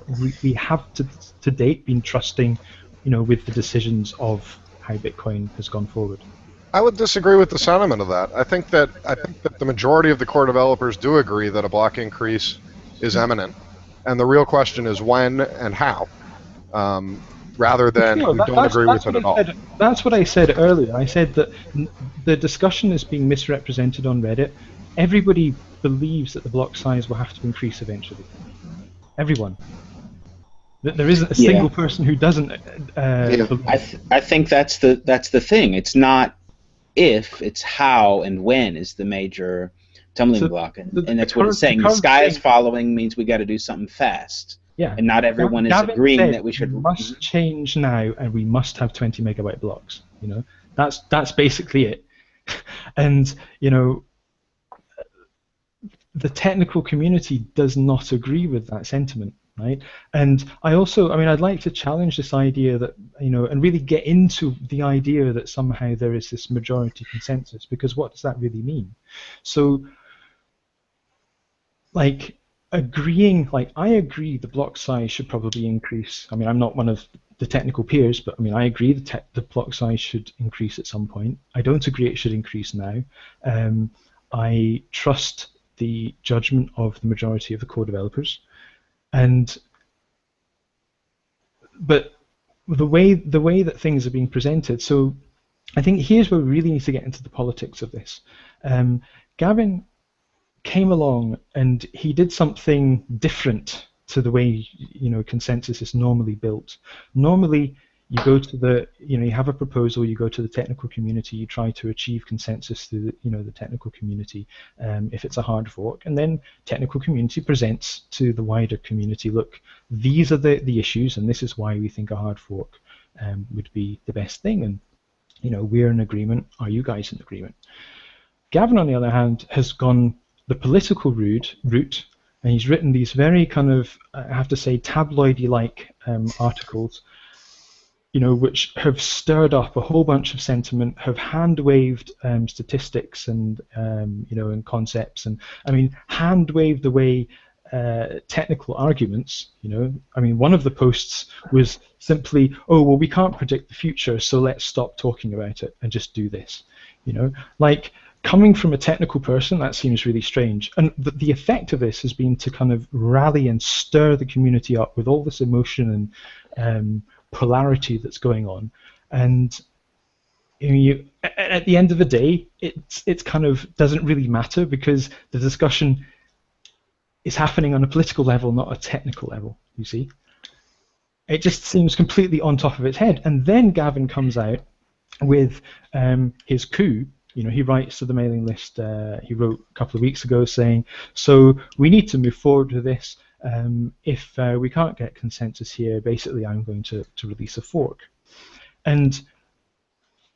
we have to date been trusting, you know, with the decisions of how Bitcoin has gone forward. I would disagree with the sentiment of that. I think that the majority of the core developers do agree that a block increase is imminent, and the real question is when and how, rather than we don't agree with it at all. That's what I said earlier. I said that the discussion is being misrepresented on Reddit. Everybody believes that the block size will have to increase eventually. Everyone. There isn't a single person who doesn't. I think that's the thing. It's not if, it's how and when is the major tumbling block, and that's what it's saying. The sky is following means we got to do something fast. Yeah. And not everyone is agreeing that we should. We must change now, and we must have 20 megabyte blocks. You know, that's basically it. And you know, the technical community does not agree with that sentiment, right? And I'd like to challenge this idea that, you know, and really get into the idea that somehow there is this majority consensus, because what does that really mean? So, like, I agree the block size should probably increase. I mean, I'm not one of the technical peers, but I mean, I agree the block size should increase at some point. I don't agree it should increase now. I trust the judgment of the majority of the core developers, but the way that things are being presented. So, I think here's where we really need to get into the politics of this. Gavin came along and he did something different to the way, you know, consensus is normally built. Normally, you go to you have a proposal, you go to the technical community, you try to achieve consensus through the technical community, if it's a hard fork, and then technical community presents to the wider community, look, these are the issues, and this is why we think a hard fork would be the best thing, and you know, we're in agreement. Are you guys in agreement? Gavin, on the other hand, has gone the political route, and he's written these very kind of, I have to say, tabloidy-like articles, which have stirred up a whole bunch of sentiment, have hand-waved statistics and and concepts, and hand-waved away technical arguments. One of the posts was simply, oh well, we can't predict the future, so let's stop talking about it and just do this. Like, coming from a technical person, that seems really strange. And the effect of this has been to kind of rally and stir the community up with all this emotion and polarity that's going on. And at the end of the day, it's kind of doesn't really matter, because the discussion is happening on a political level, not a technical level, you see. It just seems completely on top of its head. And then Gavin comes out with his coup. He writes to the mailing list, he wrote a couple of weeks ago saying, so we need to move forward with this. If we can't get consensus here, basically I'm going to release a fork. And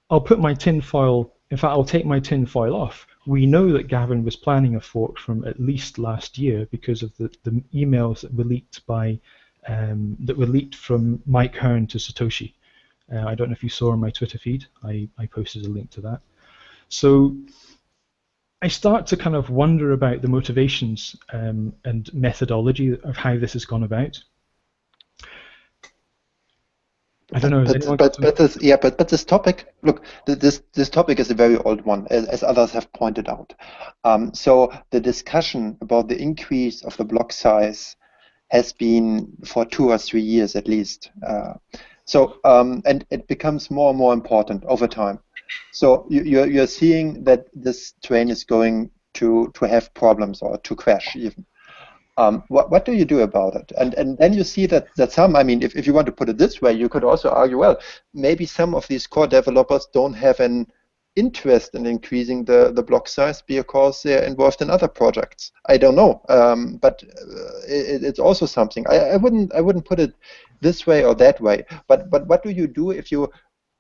I'll put my tinfoil, in fact I'll take my tinfoil off. We know that Gavin was planning a fork from at least last year because of the emails that were leaked from Mike Hearn to Satoshi. I don't know if you saw on my Twitter feed, I posted a link to that. So I start to kind of wonder about the motivations and methodology of how this has gone about. I don't know. But this topic, look, this topic is a very old one, as others have pointed out. So the discussion about the increase of the block size has been for 2 or 3 years at least. And it becomes more and more important over time. So you're seeing that this train is going to have problems or to crash even. What do you do about it? And then you see that some, if you want to put it this way, you could also argue, well, maybe some of these core developers don't have an interest in increasing the block size because they're involved in other projects. I don't know, but it's also something. I wouldn't put it this way or that way. But what do you do if you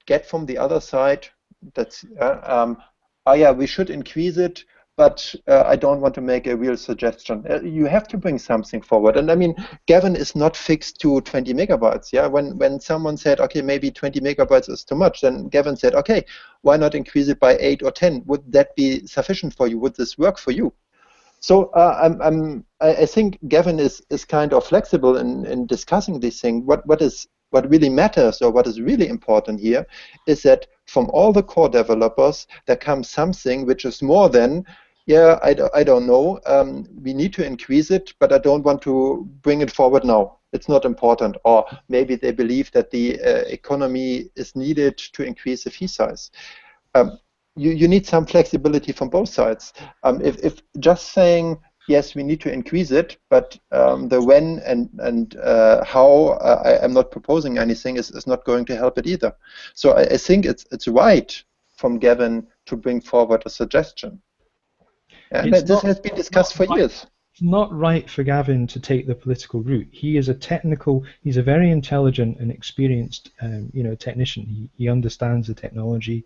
get from the other side that's we should increase it, but I don't want to make a real suggestion. You have to bring something forward. And Gavin is not fixed to 20 megabytes. Yeah, when someone said, okay, maybe 20 megabytes is too much, then Gavin said, okay, why not increase it by 8 or 10? Would that be sufficient for you? Would this work for you? So I think Gavin is kind of flexible in discussing these things. What really matters, or what is really important here, is that from all the core developers, there comes something which is more than, I don't know, we need to increase it, but I don't want to bring it forward now. It's not important. Or maybe they believe that the economy is needed to increase the fee size. You need some flexibility from both sides. If just saying, yes, we need to increase it, but the when and how, I'm not proposing anything, is not going to help it either. So I think it's right from Gavin to bring forward a suggestion. And this has been discussed for years. It's not right for Gavin to take the political route. He is he's a very intelligent and experienced technician. He understands the technology.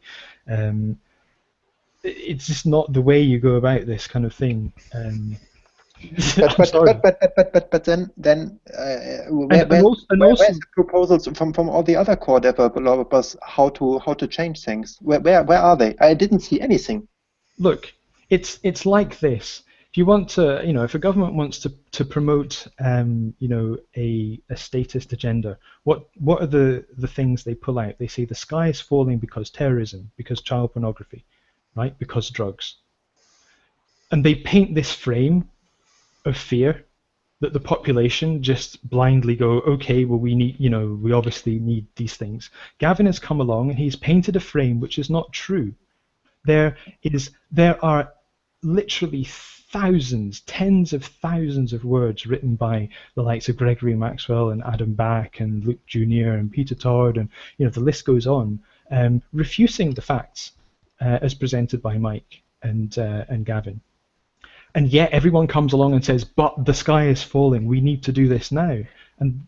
It's just not the way you go about this kind of thing. But then where's the proposals from all the other core developers how to change things? Where are they? I didn't see anything. Look, it's like this. If you want to, if a government wants to promote, a statist agenda, what are the things they pull out? They say the sky is falling because terrorism, because child pornography, right? Because drugs, and they paint this frame of fear that the population just blindly go, okay, well we obviously need these things. Gavin has come along and he's painted a frame which is not true. There are literally thousands, tens of thousands of words written by the likes of Gregory Maxwell and Adam Back and Luke Jr. and Peter Todd, and the list goes on, refuting the facts as presented by Mike and Gavin. And yet everyone comes along and says, but the sky is falling, we need to do this now. And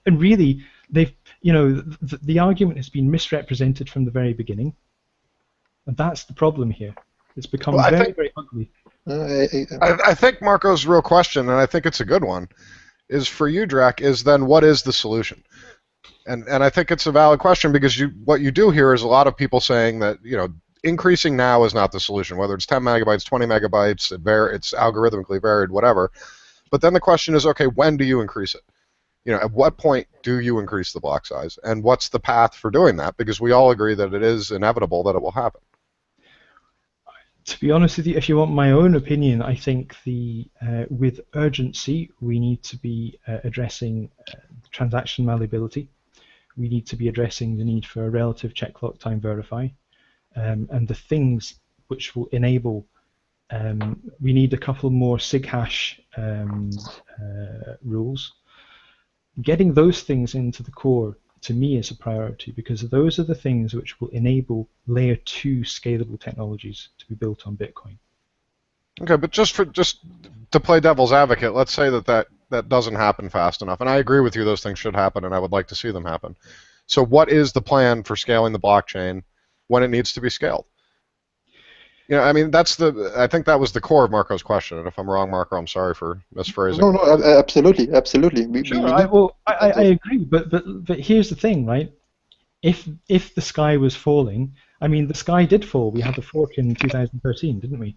really, the argument has been misrepresented from the very beginning. And that's the problem here. It's become very ugly. I think Marco's real question, and I think it's a good one, is for you, Drak, is then what is the solution? And I think it's a valid question because what you do here is a lot of people saying that increasing now is not the solution, whether it's 10 megabytes, 20 megabytes, it's algorithmically varied, whatever. But then the question is, okay, when do you increase it? At what point do you increase the block size, and what's the path for doing that? Because we all agree that it is inevitable that it will happen. To be honest with you, if you want my own opinion, I think with urgency, we need to be addressing transaction malleability. We need to be addressing the need for a relative check clock time verify, and the things which will enable. We need a couple more SIG hash rules. Getting those things into the core, to me, is a priority because those are the things which will enable layer 2 scalable technologies to be built on Bitcoin. Okay, but just to play devil's advocate, let's say that doesn't happen fast enough, and I agree with you; those things should happen, and I would like to see them happen. So, what is the plan for scaling the blockchain when it needs to be scaled? I mean, I think that was the core of Marco's question, and if I'm wrong, Marco, I'm sorry for misphrasing. No, absolutely. I agree, but here's the thing, right? If the sky was falling, I mean, the sky did fall. We had the fork in 2013, didn't we?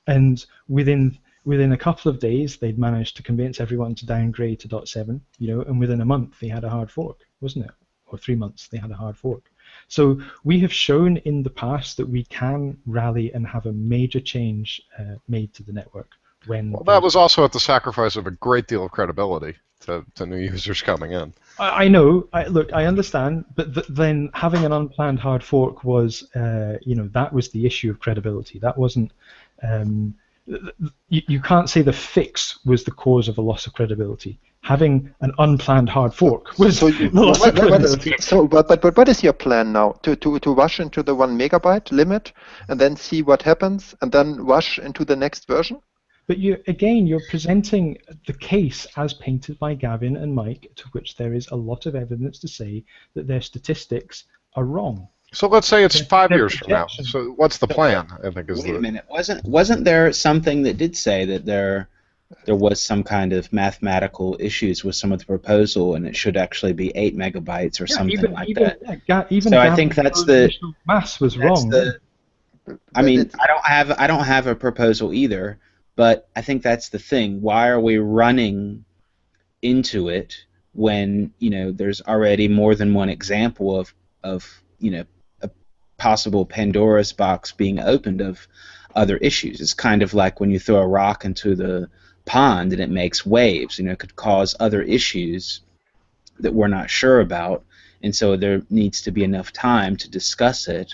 And within a couple of days, they'd managed to convince everyone to downgrade to .7, and within a month, they had a hard fork, wasn't it? Or 3 months, they had a hard fork. So we have shown in the past that we can rally and have a major change made to the network. Well, that was also at the sacrifice of a great deal of credibility to new users coming in. I know. Look, I understand, but then having an unplanned hard fork was, that was the issue of credibility. That wasn't. You can't say the fix was the cause of a loss of credibility. Having an unplanned hard fork was the loss of credibility. But what is your plan now? To rush into the 1 megabyte limit and then see what happens and then rush into the next version? But you're presenting the case as painted by Gavin and Mike, to which there is a lot of evidence to say that their statistics are wrong. So let's say it's 5 years from now. So what's the plan? I think is Wait a minute. Wasn't there something that did say that there was some kind of mathematical issues with some of the proposal, and it should actually be 8 megabytes or something like that? Even so I think that's the maths was wrong. I mean, I don't have a proposal either, but I think that's the thing. Why are we running into it when there's already more than one example of a possible Pandora's box being opened of other issues? It's kind of like when you throw a rock into the pond and it makes waves. It could cause other issues that we're not sure about, and so there needs to be enough time to discuss it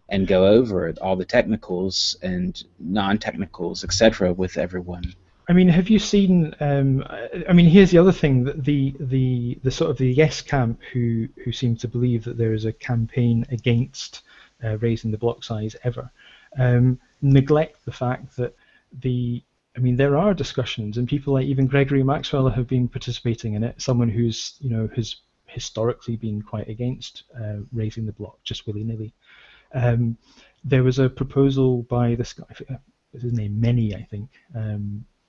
and go over it, all the technicals and non-technicals, etc., with everyone. I mean, have you seen? I mean, here's the other thing: that the sort of the yes camp who seem to believe that there is a campaign against raising the block size ever neglect the fact that there are discussions, and people like even Gregory Maxwell have been participating in it. Someone who's has historically been quite against raising the block just willy-nilly. There was a proposal by this guy, his name Many, I think.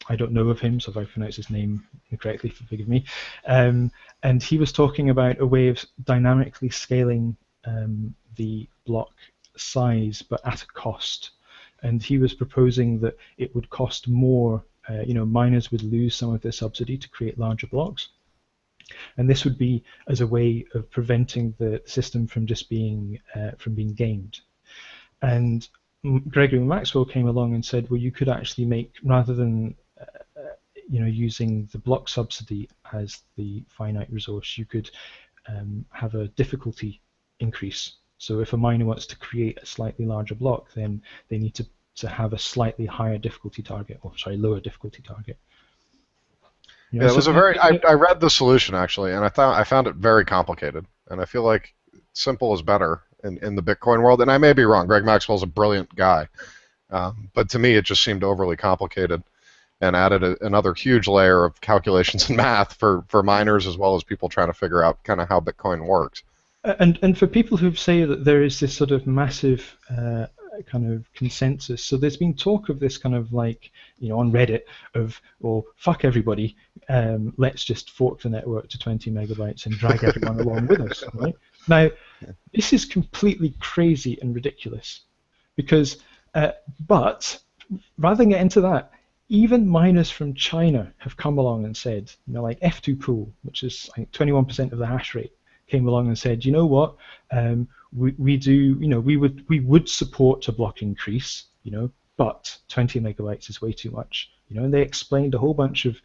I don't know of him, so if I pronounce his name incorrectly, forgive me. And he was talking about a way of dynamically scaling the block size, but at a cost. And he was proposing that it would cost more. Miners would lose some of their subsidy to create larger blocks, and this would be as a way of preventing the system from just being gamed. And Gregory Maxwell came along and said, well, you could actually make, rather than using the block subsidy as the finite resource, you could have a difficulty increase. So if a miner wants to create a slightly larger block, then they need to have a slightly higher difficulty target, lower difficulty target. Yeah, it was I read the solution actually, and I found it very complicated, and I feel like simple is better in the Bitcoin world. And I may be wrong. Greg Maxwell's a brilliant guy, but to me it just seemed overly complicated, and added another huge layer of calculations and math for miners as well as people trying to figure out kind of how Bitcoin works. And for people who say that there is this sort of massive kind of consensus. So there's been talk of this kind of like, on Reddit of, well, fuck everybody, let's just fork the network to 20 megabytes and drag everyone along with us, right? Now, this is completely crazy and ridiculous because, but rather than get into that, even miners from China have come along and said, like F2 Pool, which is I think 21% of the hash rate, came along and said, you know what, we would support a block increase, but 20 megabytes is way too much, and they explained a whole bunch of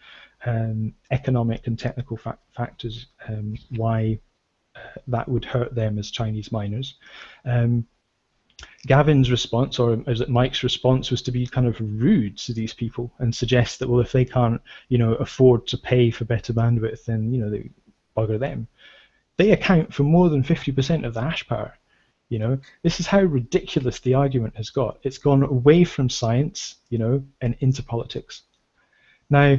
economic and technical factors why that would hurt them as Chinese miners. Gavin's response, or is it Mike's response, was to be kind of rude to these people and suggest that, well, if they can't, afford to pay for better bandwidth, then, they bugger them. They account for more than 50% of the hash power. This is how ridiculous the argument has got. It's gone away from science, and into politics. Now,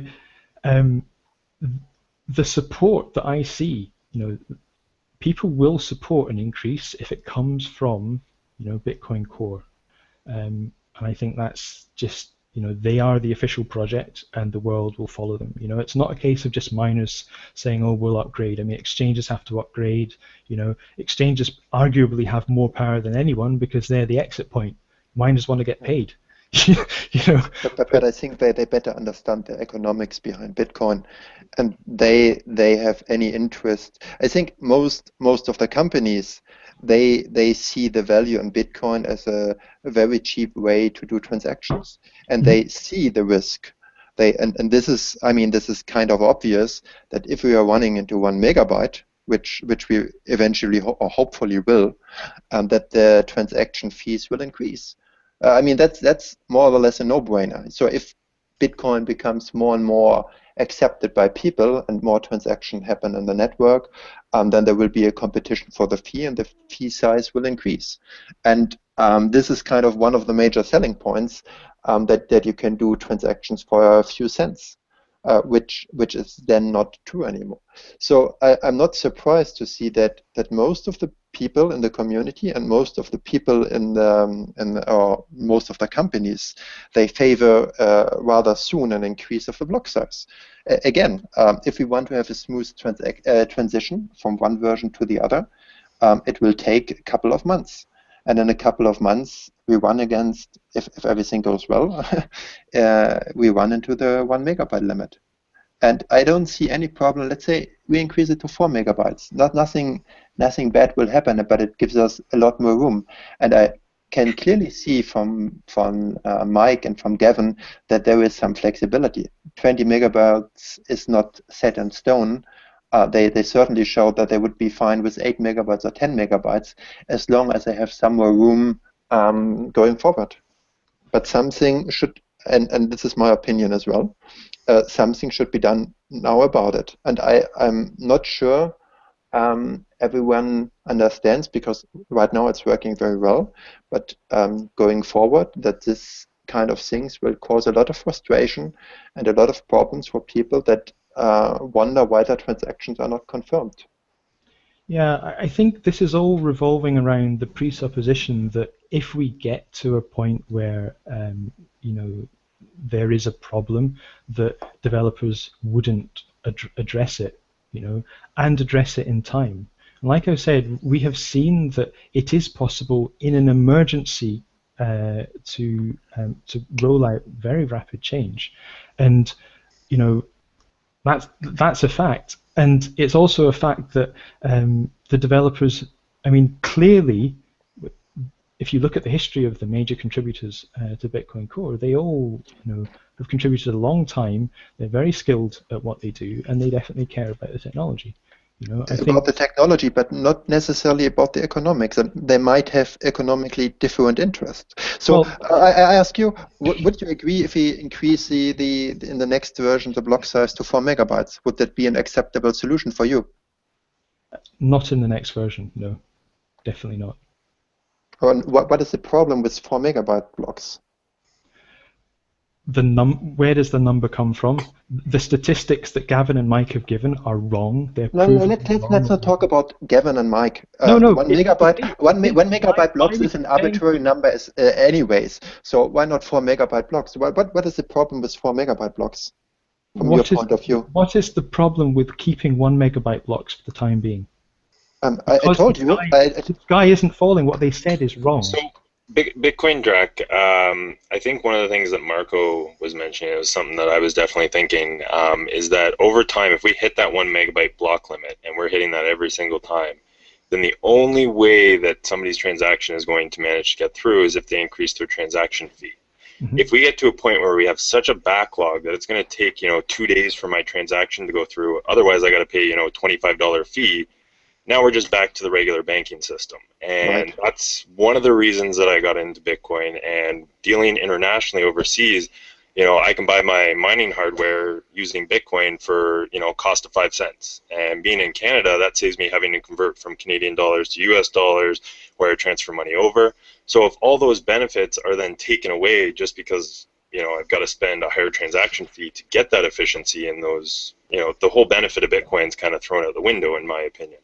the support that I see, people will support an increase if it comes from Bitcoin Core, and I think that's just they are the official project and the world will follow them. It's not a case of just miners saying, oh, we'll upgrade. I mean, exchanges have to upgrade. Exchanges arguably have more power than anyone because they're the exit point. Miners want to get paid. But I think they better understand the economics behind Bitcoin, and they have any interest. I think most of the companies, they see the value in Bitcoin as a very cheap way to do transactions, and they see the risk. And this is kind of obvious that if we are running into 1 megabyte, which we eventually or hopefully will, that the transaction fees will increase. That's more or less a no-brainer. So if Bitcoin becomes more and more accepted by people and more transactions happen in the network, then there will be a competition for the fee, and the fee size will increase. And this is kind of one of the major selling points, that you can do transactions for a few cents, which is then not true anymore. So I'm not surprised to see that most of the people in the community and most of the people or most of the companies, they favor rather soon an increase of the block size. Again, if we want to have a smooth transition from one version to the other, it will take a couple of months. And in a couple of months, we run against, if everything goes well, we run into the 1 megabyte limit. And I don't see any problem. Let's say we increase it to 4 megabytes. Nothing bad will happen, but it gives us a lot more room. And I can clearly see from Mike and from Gavin that there is some flexibility. 20 megabytes is not set in stone. They certainly showed that they would be fine with 8 megabytes or 10 megabytes as long as they have some more room going forward. But something should, and this is my opinion as well, something should be done now about it. And I'm not sure everyone understands, because right now it's working very well, but going forward, that this kind of things will cause a lot of frustration and a lot of problems for people that wonder why their transactions are not confirmed. Yeah, I think this is all revolving around the presupposition that if we get to a point where there is a problem, that developers wouldn't address it, and address it in time. And like I said, we have seen that it is possible in an emergency to roll out very rapid change, and that's a fact. And it's also a fact that the developers, clearly, if you look at the history of the major contributors to Bitcoin Core, they all have contributed a long time. They're very skilled at what they do, and they definitely care about the technology. About the technology, but not necessarily about the economics. And they might have economically different interests. So I ask you, would you agree if we increase in the next version the block size to 4 megabytes? Would that be an acceptable solution for you? Not in the next version, no, definitely not. And what is the problem with 4 megabyte blocks? where does the number come from? The statistics that Gavin and Mike have given are wrong. They're No, proven let's not talk about Gavin and Mike. No. 1 MB blocks is an arbitrary number anyways. So why not 4 MB blocks? What is the problem with 4 MB blocks from your point of view? What is the problem with keeping 1 MB blocks for the time being? I told you. The sky isn't falling. What they said is wrong. So, BitcoinDrak, I think one of the things that Marco was mentioning, it was something that I was definitely thinking, is that over time, if we hit that 1 MB block limit, and we're hitting that every single time, then the only way that somebody's transaction is going to manage to get through is if they increase their transaction fee. Mm-hmm. If we get to a point where we have such a backlog that it's going to take 2 days for my transaction to go through, otherwise I got to pay a $25 fee. Now we're just back to the regular banking system. And that's one of the reasons that I got into Bitcoin and dealing internationally overseas. I can buy my mining hardware using Bitcoin for, cost of 5 cents. And being in Canada, that saves me having to convert from Canadian dollars to US dollars, where I transfer money over. So if all those benefits are then taken away just because, I've got to spend a higher transaction fee to get that efficiency, and those, the whole benefit of Bitcoin is kind of thrown out the window, in my opinion.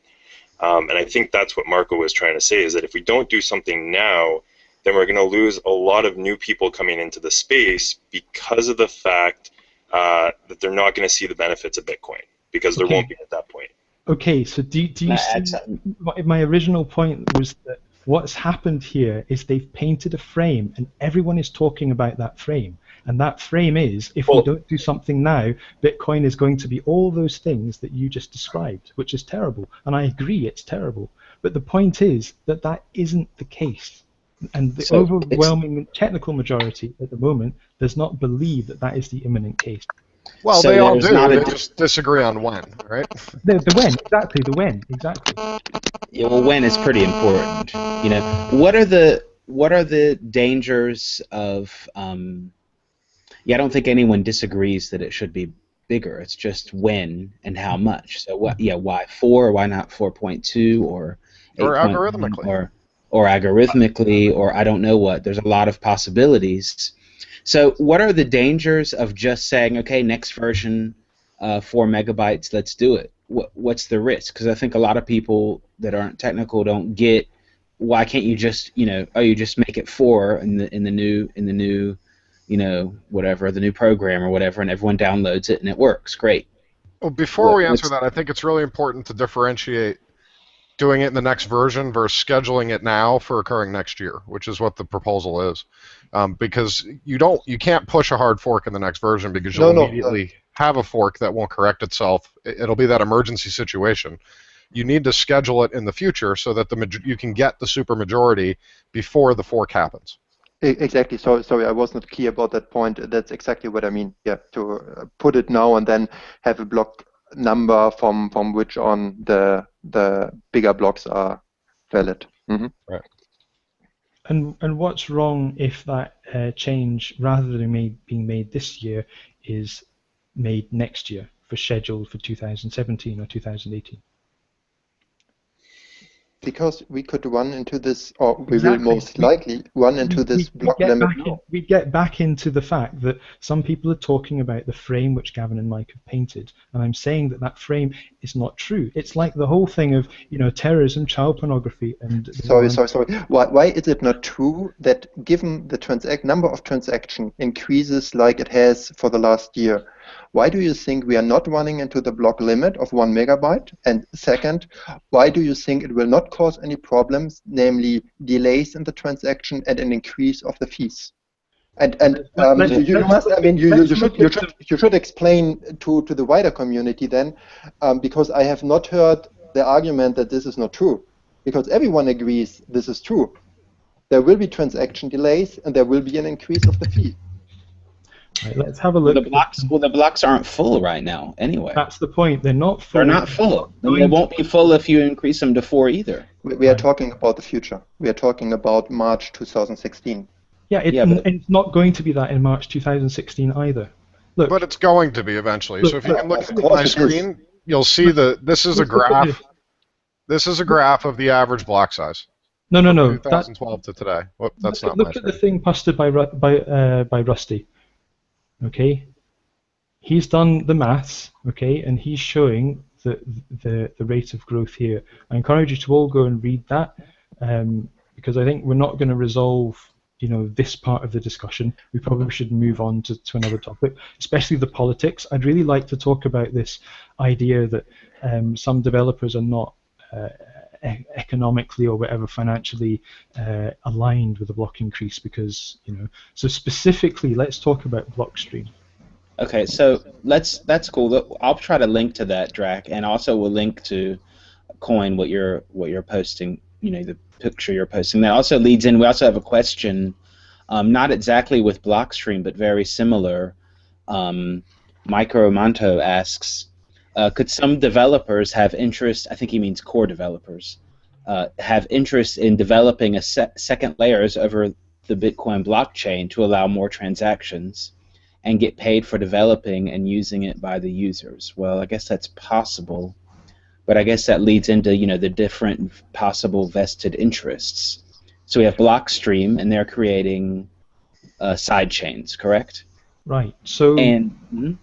And I think that's what Marco was trying to say, is that if we don't do something now, then we're going to lose a lot of new people coming into the space because of the fact that they're not going to see the benefits of Bitcoin, because there won't be at that point. Okay, so do you see, my original point was that what's happened here is they've painted a frame, and everyone is talking about that frame. And that frame is, if we don't do something now, Bitcoin is going to be all those things that you just described, which is terrible. And I agree, it's terrible. But the point is that that isn't the case. And the overwhelming technical majority at the moment does not believe that that is the imminent case. Well, so they all do. They just disagree on when, right? The when, exactly. The when, exactly. Yeah, well, when is pretty important. What are the dangers of? I don't think anyone disagrees that it should be bigger. It's just when and how much. So what? Yeah, why 4? Why not 4.2 or 8. Or algorithmically. Or algorithmically, or I don't know what. There's a lot of possibilities. So what are the dangers of just saying, okay, next version, 4 MB, let's do it? What's the risk? Because I think a lot of people that aren't technical don't get, why can't you just, you just make it 4 in the new whatever, the new program or whatever, and everyone downloads it and it works. Great. Well, before we answer that, I think it's really important to differentiate doing it in the next version versus scheduling it now for occurring next year, which is what the proposal is. Because you can't push a hard fork in the next version, because you'll immediately have a fork that won't correct itself. It'll be that emergency situation. You need to schedule it in the future so that you can get the supermajority before the fork happens. Exactly. Sorry, I was not clear about that point. That's exactly what I mean. Yeah, to put it now and then have a block number from which on the bigger blocks are valid. Mm-hmm. Right. And what's wrong if that change, rather than being made this year, is made next year, scheduled for 2017 or 2018? Because we could run into this, or we will most likely run into this block limit. We get back into the fact that some people are talking about the frame which Gavin and Mike have painted, and I'm saying that frame is not true. It's like the whole thing of terrorism, child pornography, and sorry. Why is it not true that given the number of transactions increases like it has for the last year, why do you think we are not running into the block limit of 1 MB? And second, why do you think it will not cause any problems, namely delays in the transaction and an increase of the fees? And you should explain to the wider community then, because I have not heard the argument that this is not true, because everyone agrees this is true. There will be transaction delays and there will be an increase of the fee. Right, let's have a look. The blocks aren't full right now, anyway. That's the point. They're not full. They're not full. And they won't be full if you increase them to 4 either. We are talking about the future. We are talking about March 2016. Yeah, it's not going to be that in March 2016 either. Look, but it's going to be eventually. So if you can look at my screen, you'll see this is a graph. This is a graph of the average block size. No. 2012 to today. Whoop, that's not look at the thing posted by Rusty. Okay, he's done the maths, okay, and he's showing the rate of growth here. I encourage you to all go and read that, because I think we're not going to resolve, you know, this part of the discussion. We probably should move on to another topic, especially the politics. I'd really like to talk about this idea that some developers are not economically or whatever financially aligned with the block increase, because, you know, so specifically let's talk about Blockstream. Okay, so that's cool. I'll try to link to that, Drak, and also we'll link to Coin what you're posting. You know, the picture you're posting. That also leads in. We also have a question, not exactly with Blockstream, but very similar. Micro Manto asks, could some developers have interest? I think he means core developers. Have interest in developing a second layers over the Bitcoin blockchain to allow more transactions and get paid for developing and using it by the users? Well, I guess that's possible, but I guess that leads into, you know, the different possible vested interests. So we have Blockstream, and they're creating side chains, correct? Right. So, And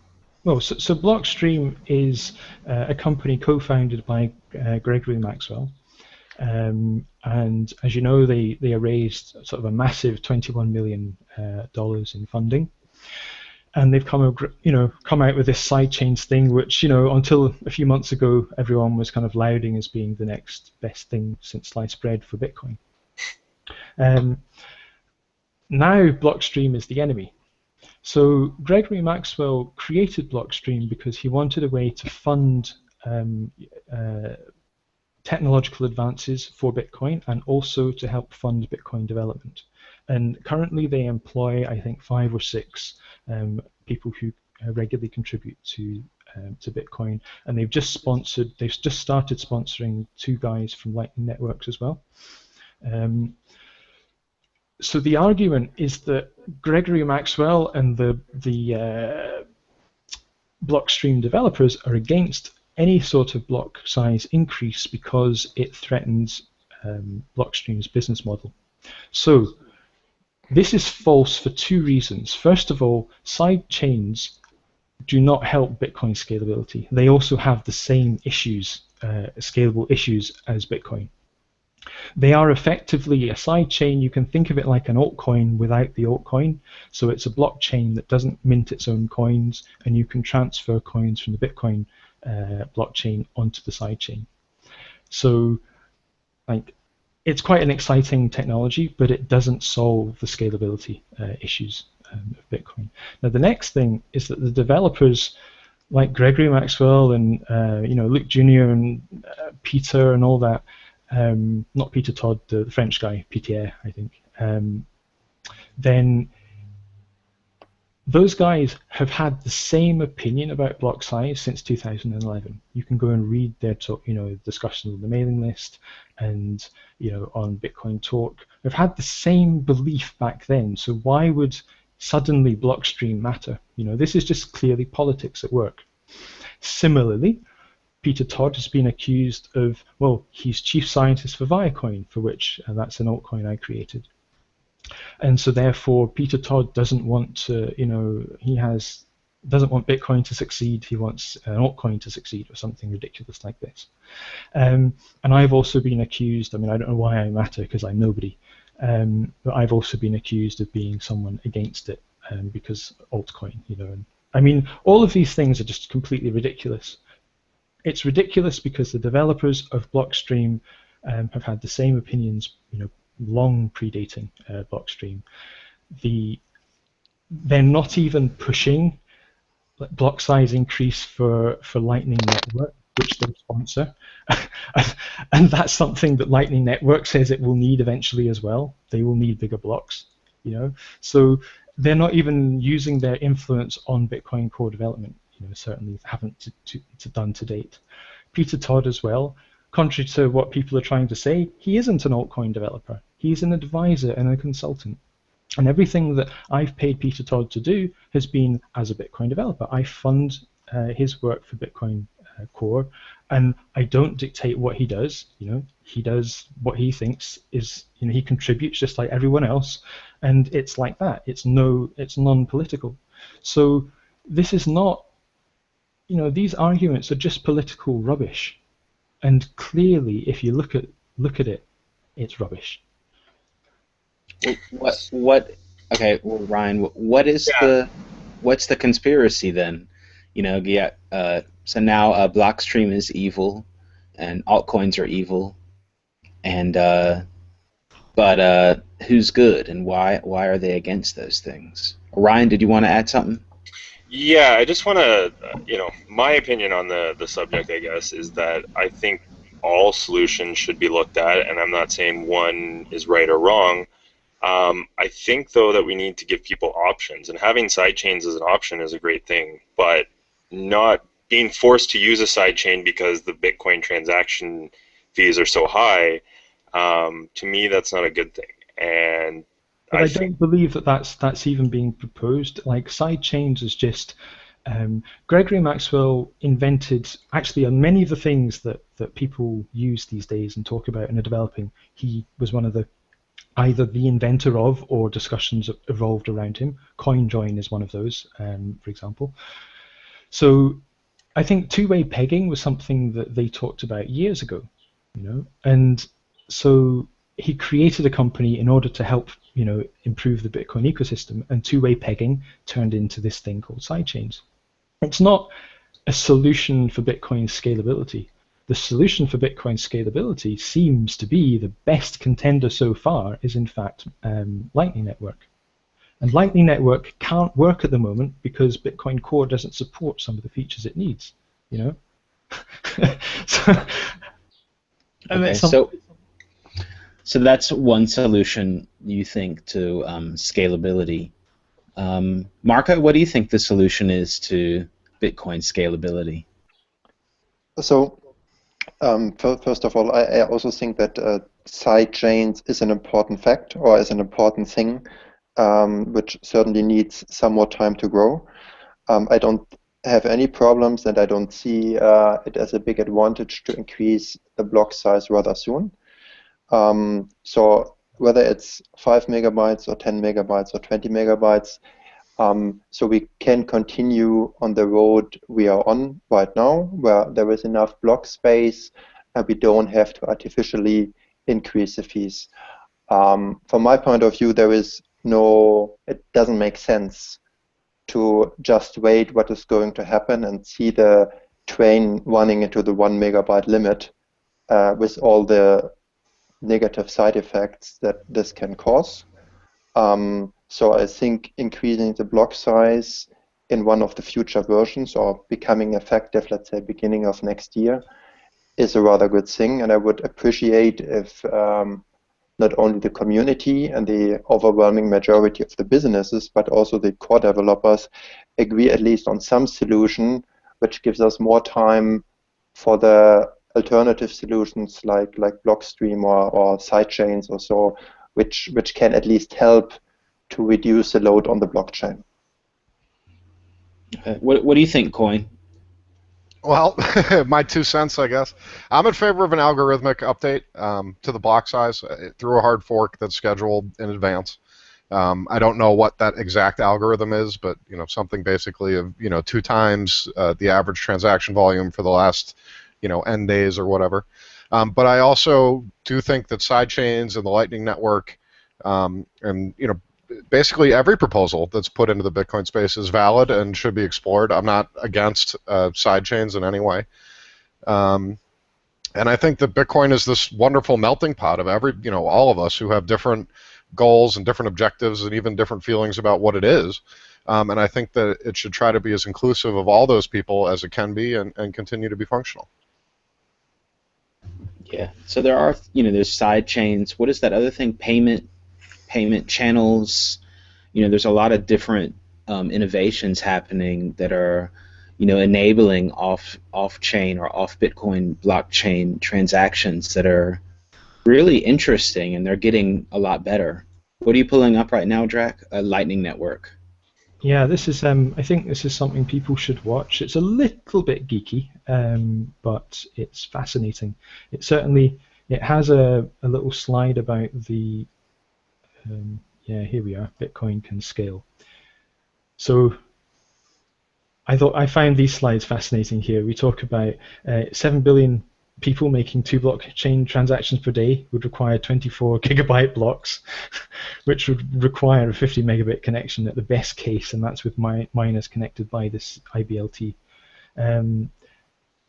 well, so Blockstream is a company co-founded by Gregory Maxwell, and as you know, they raised sort of a massive $21 million in funding. And they've come out with this sidechains thing, which, you know, until a few months ago, everyone was kind of lauding as being the next best thing since sliced bread for Bitcoin. Now Blockstream is the enemy. So Gregory Maxwell created Blockstream because he wanted a way to fund technological advances for Bitcoin, and also to help fund Bitcoin development. And currently they employ, I think, 5 or 6 people who regularly contribute to Bitcoin, and they've just started sponsoring 2 guys from Lightning Networks as well. So the argument is that Gregory Maxwell and the Blockstream developers are against any sort of block size increase because it threatens Blockstream's business model. So this is false for 2 reasons. First of all, side chains do not help Bitcoin scalability. They also have the same issues, scalable issues, as Bitcoin. They are effectively a side chain. You can think of it like an altcoin without the altcoin. So it's a blockchain that doesn't mint its own coins, and you can transfer coins from the Bitcoin blockchain onto the side chain. So, like, it's quite an exciting technology, but it doesn't solve the scalability issues of Bitcoin. Now, the next thing is that the developers, like Gregory Maxwell and you know, Luke Jr. and Peter and all that, not Peter Todd, the French guy, Pierre, I think, then those guys have had the same opinion about block size since 2011. You can go and read their discussions on the mailing list, and, you know, on Bitcoin Talk. They've had the same belief back then. So why would suddenly Blockstream matter? You know, this is just clearly politics at work. Similarly, Peter Todd has been accused of, well, he's chief scientist for Viacoin, for which that's an altcoin I created. And so therefore, Peter Todd doesn't want to, you know, doesn't want Bitcoin to succeed. He wants an altcoin to succeed, or something ridiculous like this. And I've also been accused, I mean, I don't know why I matter because I'm nobody, but I've also been accused of being someone against it because altcoin, you know. And, I mean, all of these things are just completely ridiculous. It's ridiculous because the developers of Blockstream have had the same opinions, you know, long predating Blockstream. They're not even pushing block size increase for Lightning Network, which they sponsor, and that's something that Lightning Network says it will need eventually as well. They will need bigger blocks, you know. So they're not even using their influence on Bitcoin core development. You know, certainly haven't done to date. Peter Todd as well, contrary to what people are trying to say, he isn't an altcoin developer. He's an advisor and a consultant. And everything that I've paid Peter Todd to do has been as a Bitcoin developer. I fund his work for Bitcoin Core, and I don't dictate what he does. You know, he does what he thinks is, he contributes just like everyone else, and it's like that. It's non-political. So this is not, these arguments are just political rubbish, and clearly, if you look at it, it's rubbish. What? Okay, well, Ryan, what's the conspiracy then? So now Blockstream is evil, and altcoins are evil, and but who's good, and why are they against those things? Ryan, did you want to add something? Yeah, I just want to, my opinion on the subject, I guess, is that I think all solutions should be looked at, and I'm not saying one is right or wrong. I think, though, that we need to give people options, and having sidechains as an option is a great thing, but not being forced to use a sidechain because the Bitcoin transaction fees are so high, to me, that's not a good thing. And but I don't believe that that's even being proposed. Like, sidechains is just Gregory Maxwell invented, actually, on many of the things that people use these days and talk about and are developing, he was one of the either the inventor of, or discussions evolved around him. CoinJoin is one of those, for example. So I think two-way pegging was something that they talked about years ago, and so he created a company in order to help, improve the Bitcoin ecosystem, and two-way pegging turned into this thing called sidechains. It's not a solution for Bitcoin scalability. The solution for Bitcoin scalability seems to be the best contender so far is, in fact, Lightning Network. And Lightning Network can't work at the moment because Bitcoin Core doesn't support some of the features it needs, So that's one solution, you think, to scalability. Marco, what do you think the solution is to Bitcoin scalability? So, first of all, I also think that sidechains is an important fact, or is an important thing, which certainly needs some more time to grow. I don't have any problems, and I don't see it as a big advantage to increase the block size rather soon. So whether it's 5 megabytes or 10 megabytes or 20 megabytes, so we can continue on the road we are on right now, where there is enough block space and we don't have to artificially increase the fees. From my point of view, it doesn't make sense to just wait what is going to happen and see the train running into the 1 megabyte limit with all the negative side effects that this can cause. So I think increasing the block size in one of the future versions, or becoming effective, let's say, beginning of next year, is a rather good thing. And I would appreciate if not only the community and the overwhelming majority of the businesses, but also the core developers agree at least on some solution which gives us more time for the alternative solutions like Blockstream or sidechains or so, which can at least help to reduce the load on the blockchain. What do you think, Coin? Well, my 2 cents, I guess. I'm in favor of an algorithmic update to the block size through a hard fork that's scheduled in advance. I don't know what that exact algorithm is, but something basically of 2 times the average transaction volume for the last N days or whatever. But I also do think that sidechains and the Lightning Network and basically every proposal that's put into the Bitcoin space is valid and should be explored. I'm not against sidechains in any way. And I think that Bitcoin is this wonderful melting pot of all of us who have different goals and different objectives and even different feelings about what it is. And I think that it should try to be as inclusive of all those people as it can be and continue to be functional. Yeah. So there are, there's side chains. What is that other thing? Payment channels. There's a lot of different innovations happening that are, enabling off-chain or off-Bitcoin blockchain transactions that are really interesting, and they're getting a lot better. What are you pulling up right now, Drak? A Lightning Network. Yeah, this is. I think this is something people should watch. It's a little bit geeky, but it's fascinating. It has a little slide about the. Yeah, here we are. Bitcoin can scale. So I found these slides fascinating here. We talk about 7 billion people making 2 blockchain transactions per day would require 24 gigabyte blocks, which would require a 50 megabit connection at the best case, and that's with miners connected by this IBLT.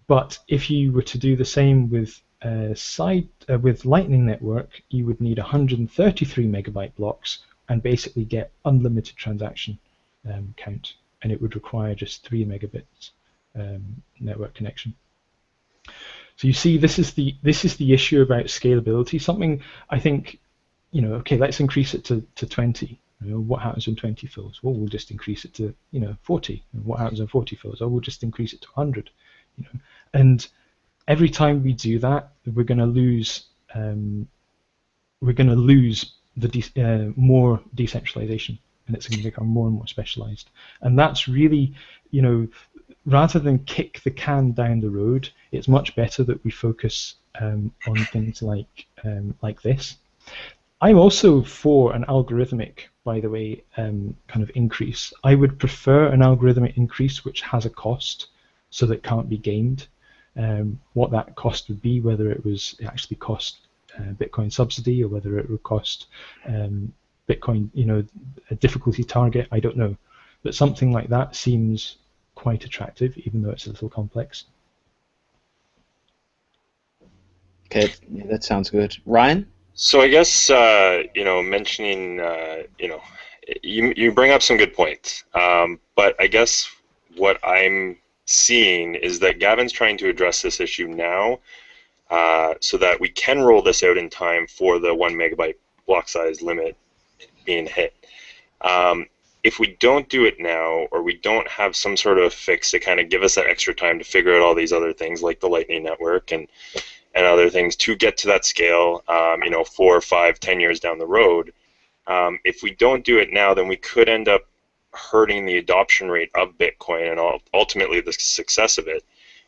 But if you were to do the same with with Lightning Network, you would need 133 megabyte blocks and basically get unlimited transaction count, and it would require just 3 megabits network connection. So you see, this is the issue about scalability. Something I think, okay, let's increase it to 20. What happens when 20 fills? Well, we'll just increase it to 40. And what happens when 40 fills? Oh, we'll just increase it to 100. And every time we do that, we're going to lose the more decentralization, and it's going to become more and more specialized. And that's really, rather than kick the can down the road, it's much better that we focus on things like this. I'm also for an algorithmic, by the way, kind of increase. I would prefer an algorithmic increase which has a cost, so that can't be gamed. What that cost would be, whether it actually cost Bitcoin subsidy or whether it would cost Bitcoin, a difficulty target, I don't know. But something like that seems quite attractive, even though it's a little complex. Okay, yeah, that sounds good. Ryan? So I guess, mentioning, you bring up some good points. But I guess what I'm seeing is that Gavin's trying to address this issue now so that we can roll this out in time for the 1 megabyte block size limit being hit. If we don't do it now, or we don't have some sort of fix to kind of give us that extra time to figure out all these other things like the Lightning Network and other things to get to that scale, 4, 5, 10 years down the road, if we don't do it now, then we could end up hurting the adoption rate of Bitcoin and ultimately the success of it.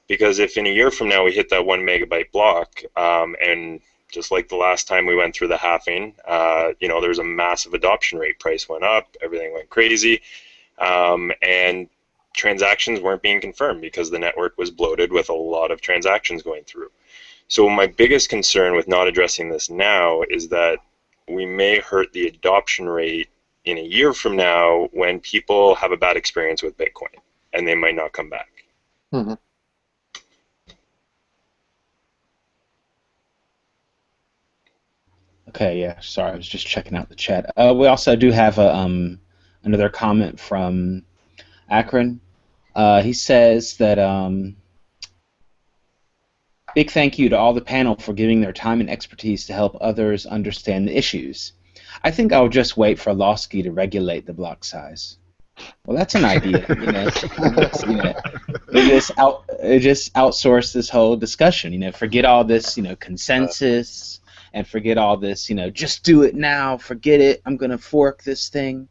Because if in a year from now we hit that 1 megabyte block, and just like the last time we went through the halving, there's a massive adoption rate. Price went up, everything went crazy, and transactions weren't being confirmed because the network was bloated with a lot of transactions going through. So my biggest concern with not addressing this now is that we may hurt the adoption rate in a year from now when people have a bad experience with Bitcoin and they might not come back. Mm-hmm. Okay, yeah, sorry, I was just checking out the chat. We also do have another comment from Akron. He says that big thank you to all the panel for giving their time and expertise to help others understand the issues. I think I'll just wait for Losky to regulate the block size. Well, that's an idea. Just outsource this whole discussion. Forget all this, consensus, and forget all this, just do it now. Forget it. I'm going to fork this thing.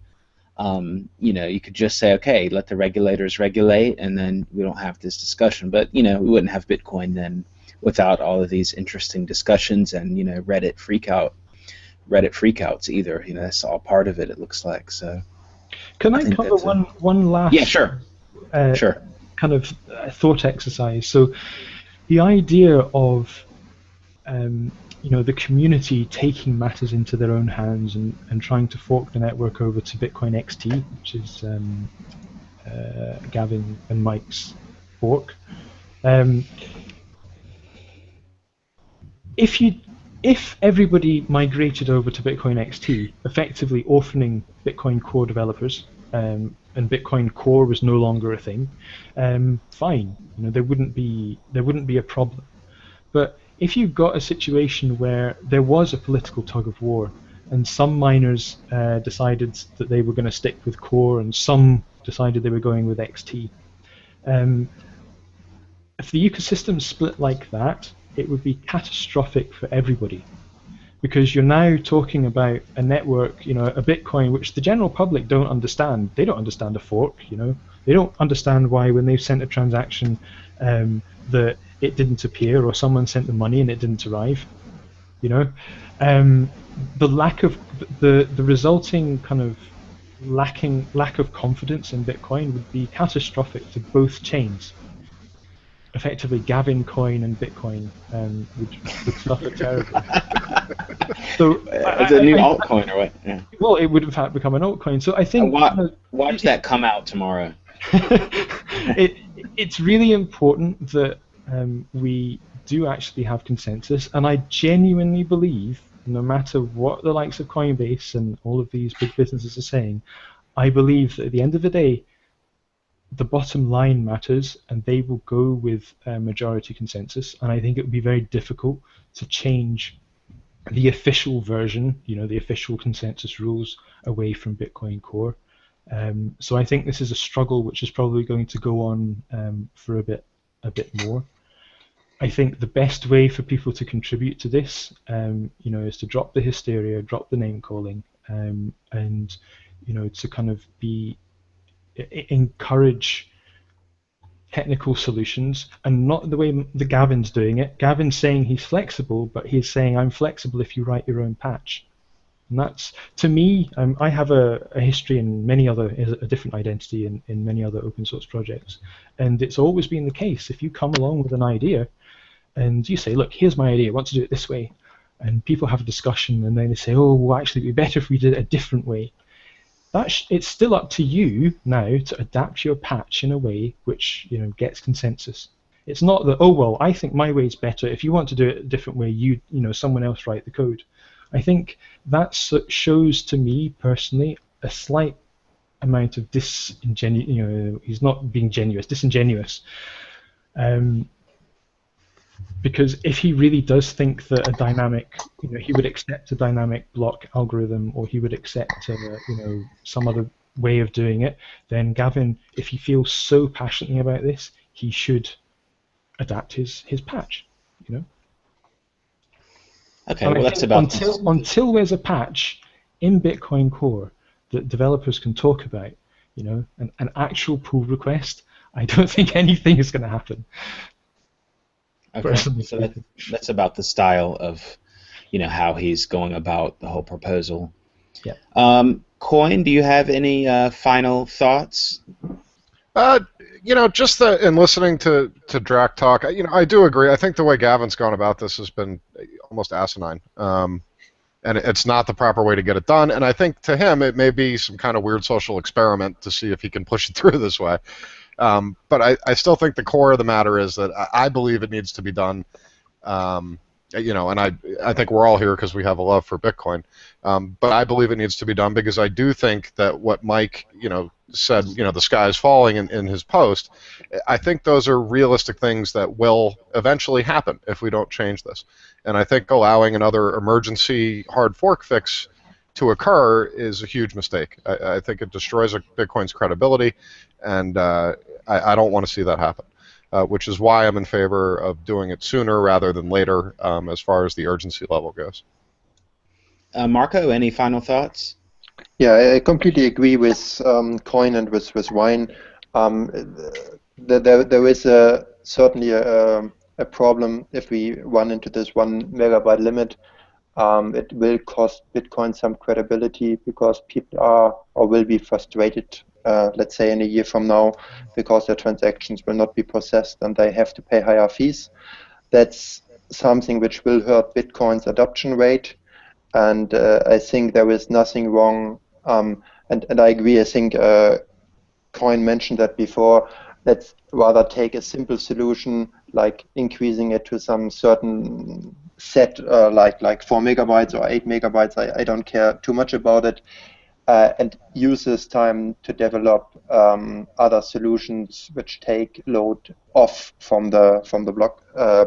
You could just say, okay, let the regulators regulate, and then we don't have this discussion. But we wouldn't have Bitcoin then without all of these interesting discussions and Reddit freakouts either. That's all part of it. It looks like so. Can I cover one last? Yeah, sure. Sure. Kind of thought exercise. So, the idea of the community taking matters into their own hands and trying to fork the network over to Bitcoin XT, which is Gavin and Mike's fork. If everybody migrated over to Bitcoin XT, effectively orphaning Bitcoin Core developers, and Bitcoin Core was no longer a thing, fine. There wouldn't be a problem. But if you've got a situation where there was a political tug of war, and some miners decided that they were going to stick with Core, and some decided they were going with XT, if the ecosystem split like that, it would be catastrophic for everybody, because you're now talking about a network, a Bitcoin, which the general public don't understand. They don't understand a fork, They don't understand why when they've sent a transaction that it didn't appear, or someone sent the money and it didn't arrive. The lack of the resulting kind of lack of confidence in Bitcoin would be catastrophic to both chains. Effectively, Gavin coin and Bitcoin would suffer terribly. So it's a new altcoin or what? Yeah. Well, it would in fact become an altcoin. So I think watch that come out tomorrow. It's really important that we do actually have consensus, and I genuinely believe, no matter what the likes of Coinbase and all of these big businesses are saying, I believe that at the end of the day, the bottom line matters, and they will go with majority consensus. And I think it would be very difficult to change the official version, the official consensus rules away from Bitcoin Core. So I think this is a struggle which is probably going to go on for a bit more. I think the best way for people to contribute to this, is to drop the hysteria, drop the name calling, and to kind of encourage technical solutions, and not the way the Gavin's doing it. Gavin's saying he's flexible, but he's saying I'm flexible if you write your own patch. And that's, to me, I have a history in a different identity in many other open source projects, and it's always been the case. If you come along with an idea and you say, look, here's my idea, I want to do it this way, and people have a discussion, and then they say, oh, well, actually it'd be better if we did it a different way. It's still up to you now to adapt your patch in a way which gets consensus. It's not that, oh well, I think my way is better. If you want to do it a different way, someone else write the code. I think that shows to me personally a slight amount of disingenuous. He's not being disingenuous. Because if he really does think that a dynamic, he would accept a dynamic block algorithm, or he would accept, some other way of doing it, then Gavin, if he feels so passionately about this, he should adapt his patch, Okay, well that's about until there's a patch in Bitcoin Core that developers can talk about, an actual pull request. I don't think anything is going to happen. Okay, so that's about the style of, how he's going about the whole proposal. Yeah. Coin, do you have any final thoughts? Just in listening to Drak talk, I do agree. I think the way Gavin's gone about this has been almost asinine, and it's not the proper way to get it done. And I think to him, it may be some kind of weird social experiment to see if he can push it through this way. But I still think the core of the matter is that I believe it needs to be done, and I think we're all here because we have a love for Bitcoin, but I believe it needs to be done because I do think that what Mike, said, the sky is falling in his post, I think those are realistic things that will eventually happen if we don't change this. And I think allowing another emergency hard fork fix to occur is a huge mistake. I think it destroys Bitcoin's credibility, and I don't want to see that happen, which is why I'm in favor of doing it sooner rather than later as far as the urgency level goes. Marco, any final thoughts? Yeah, I completely agree with Coin and with Ryan. There is certainly a problem if we run into this 1 megabyte limit. It will cost Bitcoin some credibility because people are or will be frustrated, let's say in a year from now, because their transactions will not be processed and they have to pay higher fees. That's something which will hurt Bitcoin's adoption rate. And I think there is nothing wrong, and I agree, I think Coin mentioned that before, let's rather take a simple solution like increasing it to some certain set, like 4 megabytes or 8 megabytes, I don't care too much about it, and use this time to develop other solutions which take load off from the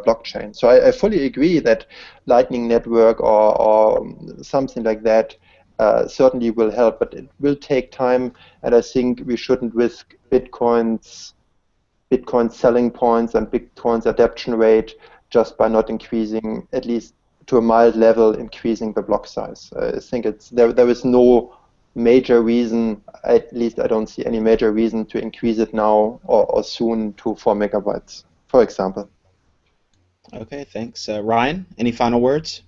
blockchain. So I fully agree that Lightning Network or something like that certainly will help, but it will take time, and I think we shouldn't risk Bitcoin's selling points and Bitcoin's adoption rate just by not increasing, at least to a mild level, increasing the block size. I think there is no major reason, at least I don't see any major reason to increase it now or soon to 4 megabytes, for example. Okay, thanks. Ryan, any final words?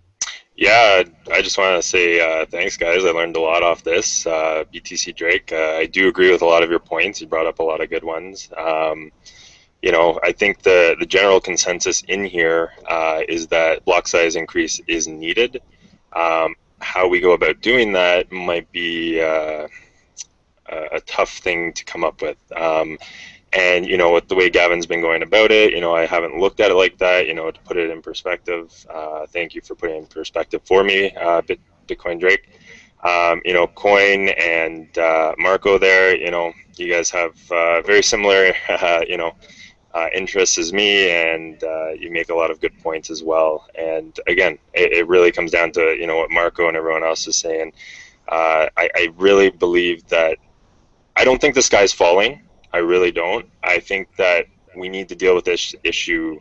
Yeah, I just want to say thanks, guys. I learned a lot off this. BTCDrak, I do agree with a lot of your points. You brought up a lot of good ones. I think the general consensus in here is that block size increase is needed. How we go about doing that might be a tough thing to come up with. And with the way Gavin's been going about it, I haven't looked at it like that. To put it in perspective, thank you for putting it in perspective for me, Bitcoin Drake. Coin and Marco there. You guys have very similar, interests as me, and you make a lot of good points as well. And again, it really comes down to what Marco and everyone else is saying. I really believe that I don't think the sky's falling. I really don't. I think that we need to deal with this issue,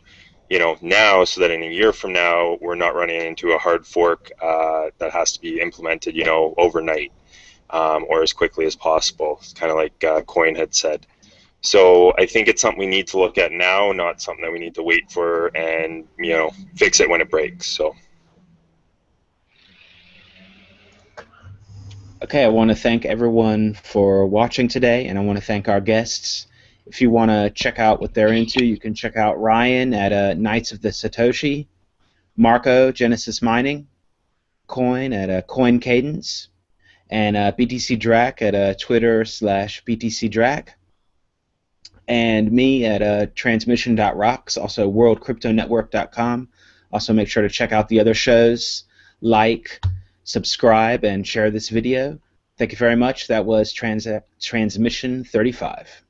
now, so that in a year from now we're not running into a hard fork that has to be implemented, overnight or as quickly as possible. It's kind of like Coin had said. So I think it's something we need to look at now, not something that we need to wait for and fix it when it breaks. So. Okay, I want to thank everyone for watching today, and I want to thank our guests. If you want to check out what they're into, you can check out Ryan at Knights of the Satoshi, Marco, Genesis Mining, Coin at Coin Cadence, and BTCDrak at Twitter/BTCDrak, and me at transmission.rocks, also worldcryptonetwork.com. Also make sure to check out the other shows, like, subscribe, and share this video. Thank you very much. That was Transmission 35.